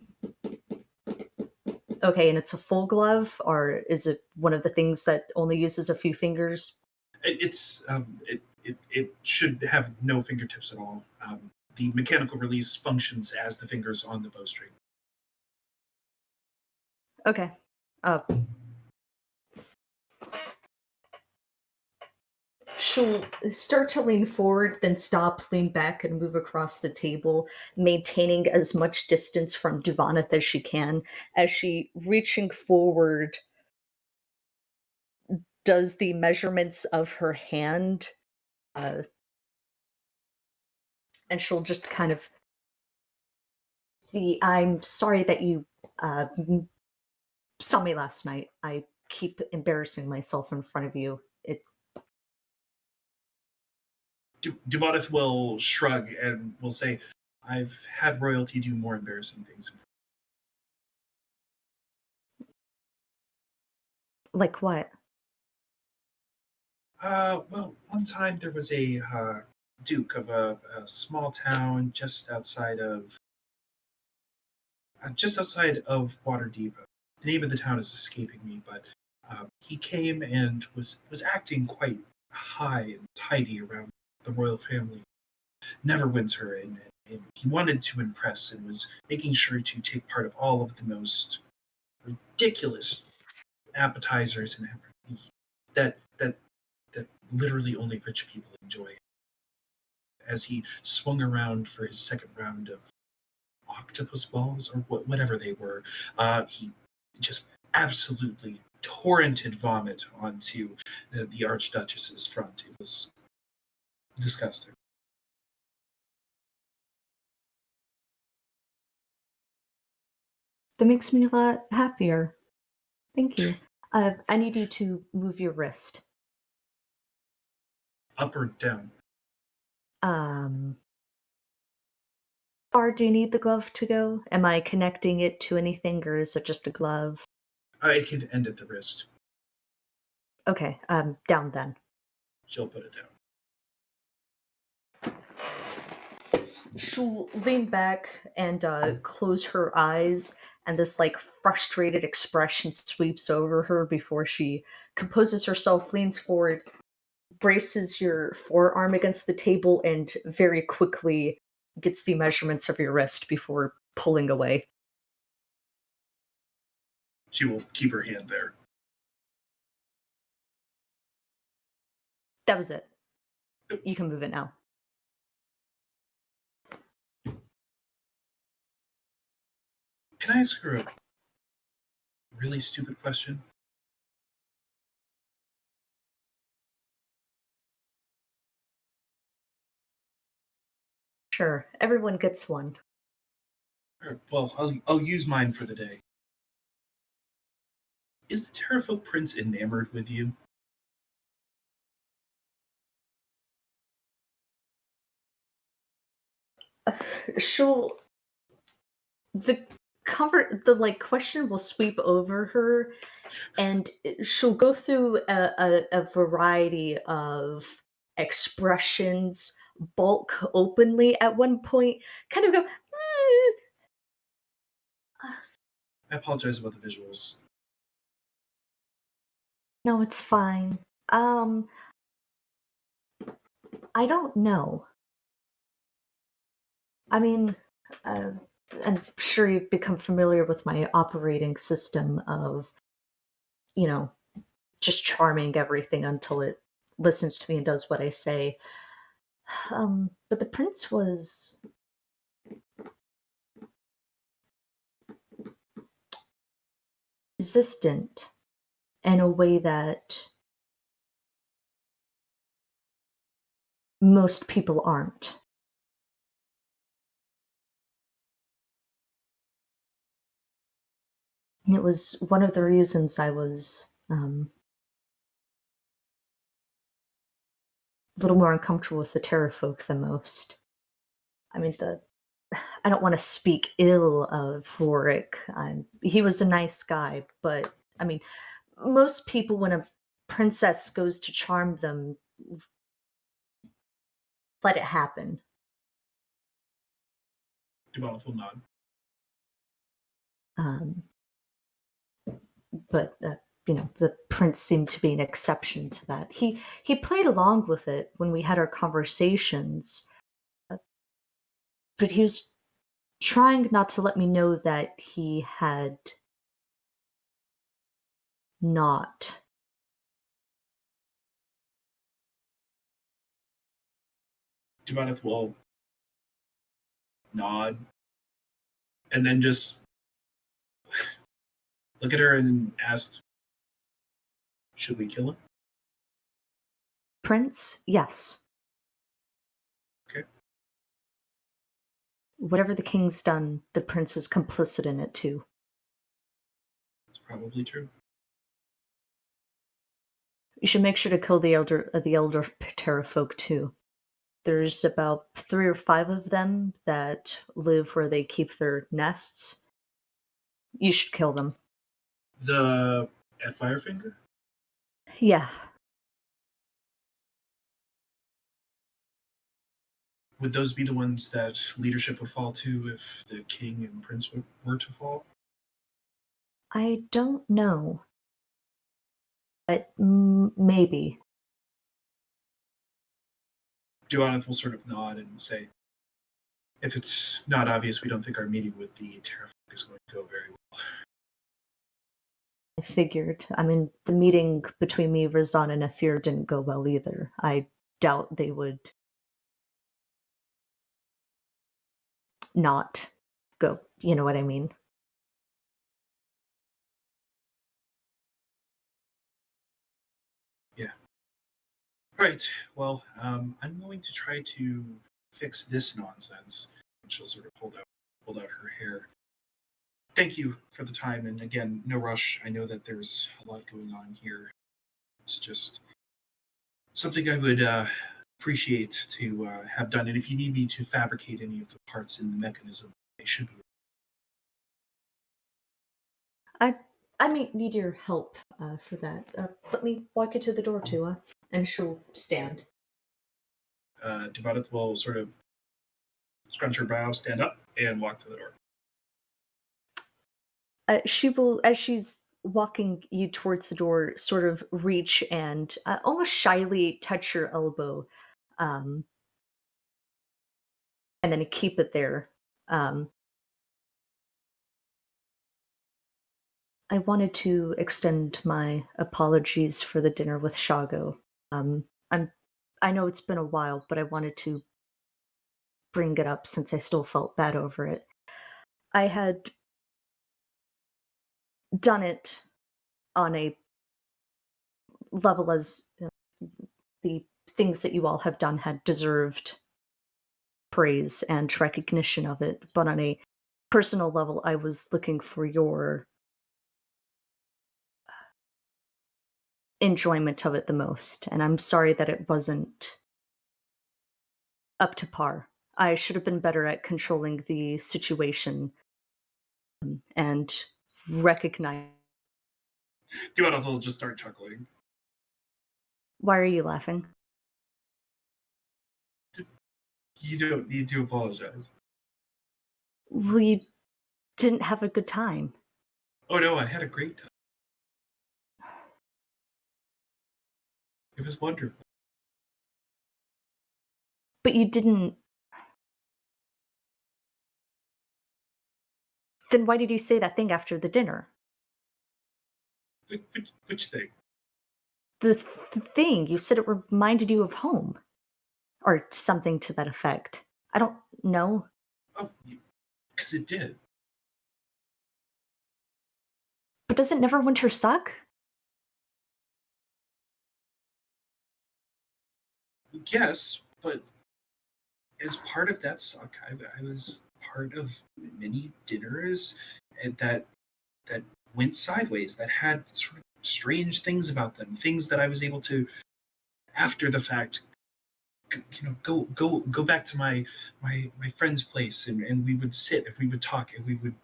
okay, and it's a full glove, or is it one of the things that only uses a few fingers? it should have no fingertips at all. The mechanical release functions as the fingers on the bowstring. Okay. Uh, she'll start to lean forward, then stop, lean back, and move across the table, maintaining as much distance from Duvaneth as she can, as she, reaching forward, does the measurements of her hand, uh, and she'll just kind of, I'm sorry that you saw me last night. I keep embarrassing myself in front of you. It's Dumaneth will shrug and will say, "I've had royalty do more embarrassing things." like what? Well, one time there was a duke of a small town just outside of Waterdeep. The name of the town is escaping me, but he came and was acting quite high and tidy around the royal family. Neverwinter, and he wanted to impress and was making sure to take part of all of the most ridiculous appetizers and that that that literally only rich people enjoy. As he swung around for his second round of octopus balls or whatever they were, he just absolutely torrented vomit onto the Archduchess's front. It was disgusting. That makes me a lot happier. Thank you. I need you to move your wrist. Up or down? Um, far do you need the glove to go? Am I connecting it to anything, or is it just a glove? It can end at the wrist. Okay, down then. She'll put it down. She'll lean back and close her eyes, and this like frustrated expression sweeps over her before she composes herself, leans forward, braces your forearm against the table, and very quickly gets the measurements of your wrist before pulling away. She will keep her hand there. That was it. You can move it now. Can I ask her a really stupid question? Sure, everyone gets one. Well, I'll use mine for the day. Is the Terrafolk Prince enamored with you? She'll the like question will sweep over her, and she'll go through a variety of expressions, bulk openly at one point, kind of go. I apologize about the visuals. No, it's fine. I don't know. I mean, uh, I'm sure you've become familiar with my operating system of, you know, just charming everything until it listens to me and does what I say. But the prince was resistant in a way that most people aren't. And it was one of the reasons I was a little more uncomfortable with the Terrafolk than most. I mean, I don't want to speak ill of Rorik. He was a nice guy, but I mean, most people, when a princess goes to charm them, let it happen. Dubois will nod. Um, but the prince seemed to be an exception to that. He played along with it when we had our conversations, but he was trying not to let me know that he had not. Dubois will nod and then just look at her and ask, should we kill him? Prince, yes. Okay. Whatever the king's done, the prince is complicit in it too. That's probably true. You should make sure to kill the elder Terrafolk too. There's about 3 or 5 of them that live where they keep their nests. You should kill them. At Firefinger? Yeah. would those be the ones that leadership would fall to if the king and prince were to fall? I don't know, but maybe. Duanath will sort of nod and say, if it's not obvious, we don't think our meeting with the Terrafolk is going to go very well. I figured. I mean, the meeting between me, Razan, and Afir didn't go well either. I doubt they would not go. You know what I mean? Yeah. All right. Well, I'm going to try to fix this nonsense. And she'll sort of hold out her hair. Thank you for the time, and again, no rush. I know that there's a lot going on here. It's just something I would appreciate to have done. And if you need me to fabricate any of the parts in the mechanism, they should be. I may need your help for that. Let me walk you to the door, Tua, and she'll stand. Devadath will sort of scrunch her brow, stand up, and walk to the door. She will, as she's walking you towards the door, sort of reach and almost shyly touch your elbow, and then keep it there. I wanted to extend my apologies for the dinner with Shago. I know it's been a while, but I wanted to bring it up since I still felt bad over it. I had done it on a level as the things that you all have done had deserved praise and recognition of it, but on a personal level, I was looking for your enjoyment of it the most, and I'm sorry that it wasn't up to par. I should have been better at controlling the situation and recognize. Devadath will just start chuckling. Why are you laughing? You don't need to apologize. Well, you didn't have a good time. Oh no, I had a great time. It was wonderful. But you didn't. Then why did you say that thing after the dinner? Which thing? The thing. You said it reminded you of home. Or something to that effect. I don't know. Oh, because it did. But doesn't Neverwinter suck? Yes, but as part of that suck, I was part of many dinners that went sideways, that had sort of strange things about them, things that I was able to, after the fact, go back to my friend's place, and we would sit and we would talk and we would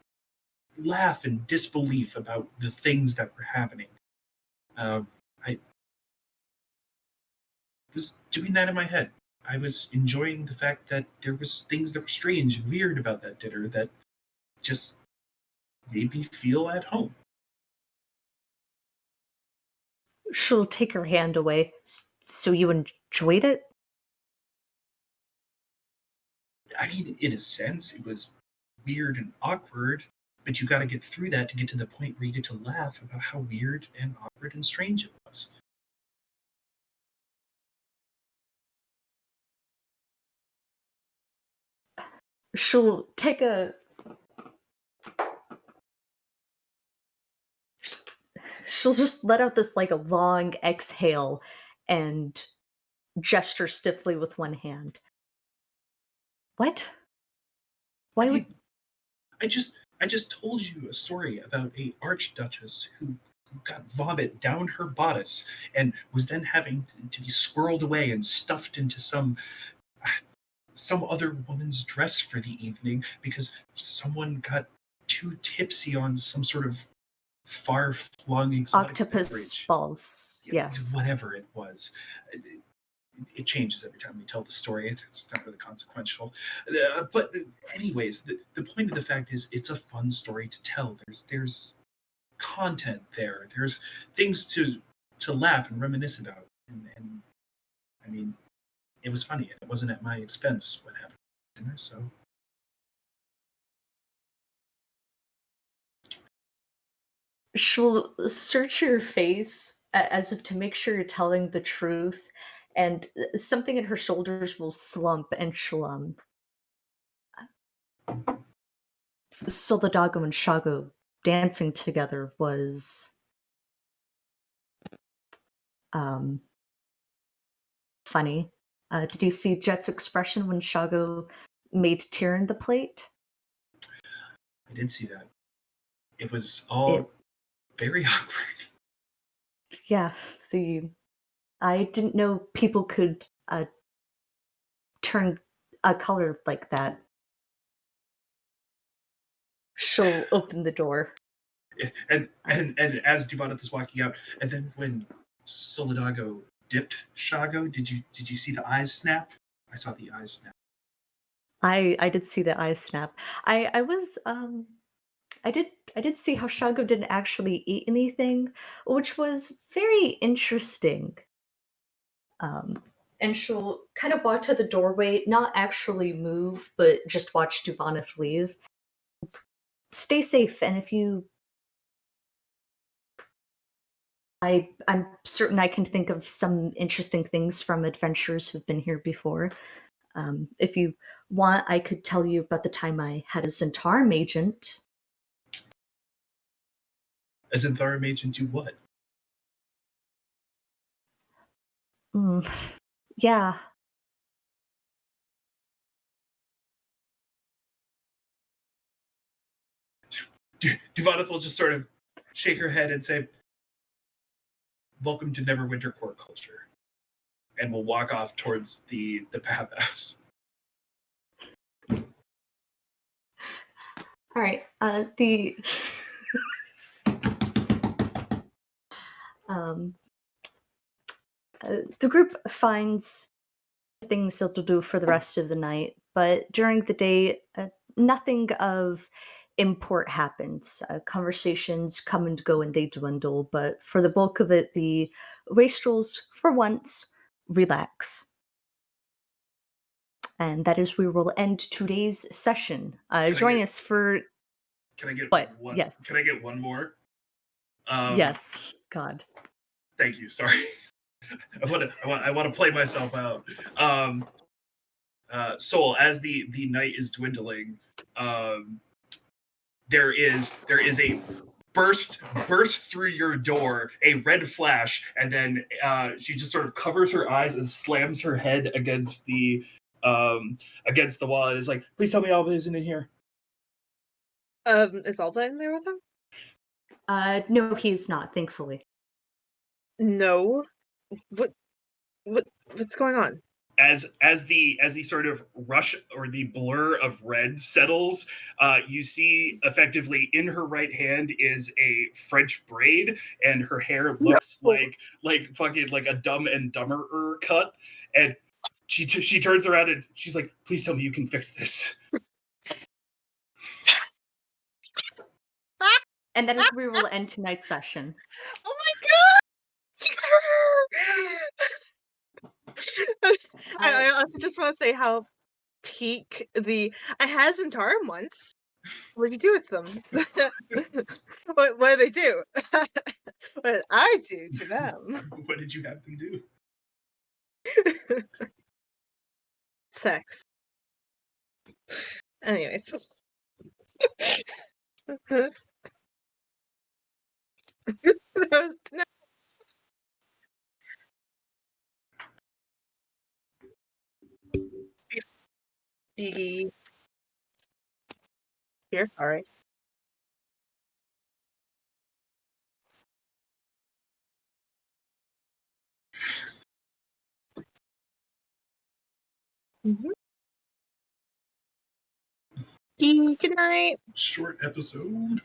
laugh in disbelief about the things that were happening. I was doing that in my head. I was enjoying the fact that there was things that were strange and weird about that dinner that just made me feel at home. She'll take her hand away. So you enjoyed it? I mean, in a sense, it was weird and awkward, but you got to get through that to get to the point where you get to laugh about how weird and awkward and strange it was. She'll take a. She'll just let out this like a long exhale and gesture stiffly with one hand. What? Why would I just told you a story about a archduchess who got vomit down her bodice and was then having to be swirled away and stuffed into some other woman's dress for the evening because someone got too tipsy on some sort of far-flung exotic octopus beverage. balls? Yes. Whatever it was. it changes every time we tell the story. It's not really consequential. But anyways, the point of the fact is, it's a fun story to tell. There's content there. There's things to laugh and reminisce about. And I mean, it was funny, and it wasn't at my expense what happened at dinner. So She'll search your face as if to make sure you're telling the truth, and something in her shoulders will slump, and she'll Soladago and Shago dancing together was um funny. Did you see Jet's expression when Shago made Tyrion the plate? I did see that. It was It, all very awkward. yeah, I didn't know people could turn a color like that. She'll open the door. And as Duvaneth is walking out, and then when Solidago dipped Shago, did you see the eyes snap? I saw the eyes snap. I did see the eyes snap. I was I did see how Shago didn't actually eat anything, which was very interesting. Um, and she'll kind of walk to the doorway, not actually move, but just watch Duvaneth leave. Stay safe, and if you, I'm certain I can think of some interesting things from adventurers who've been here before. If you want, I could tell you about the time I had a Zentarum agent. As in Tharum agent do what? Mm, yeah, Duvaneth will just sort of shake her head and say, "Welcome to Neverwinter Court culture," and will walk off towards the bathhouse. all right. Um, the group finds things they'll do for the rest of the night, but during the day, nothing of import happens. Conversations come and go and they dwindle, but for the bulk of it, the wastrels, for once, relax. And that is where we'll end today's session. Join us for Can I get what? one? Yes. Can I get one more? Yes. God. Thank you. Sorry. I want to play myself out. Soul, as the night is dwindling, there is a burst through your door, a red flash, and then she just sort of covers her eyes and slams her head against the wall and is like, "Please tell me Alba isn't in here." Is Alba in there with him? No, he's not, thankfully. No. What's going on? As the sort of rush or the blur of red settles, you see effectively in her right hand is a French braid, and her hair looks like fucking like a Dumb and Dumberer cut. And she turns around and she's like, "Please tell me you can fix this." And that is where we will end tonight's session. Oh my god! She got her! I also just want to say how peak I had Zentarum once. What did you do with them? what do they do? What did I do to them? What did you have them do? Sex. Anyways. That was, no. Be here, sorry. Mm-hmm. Good night. Short episode.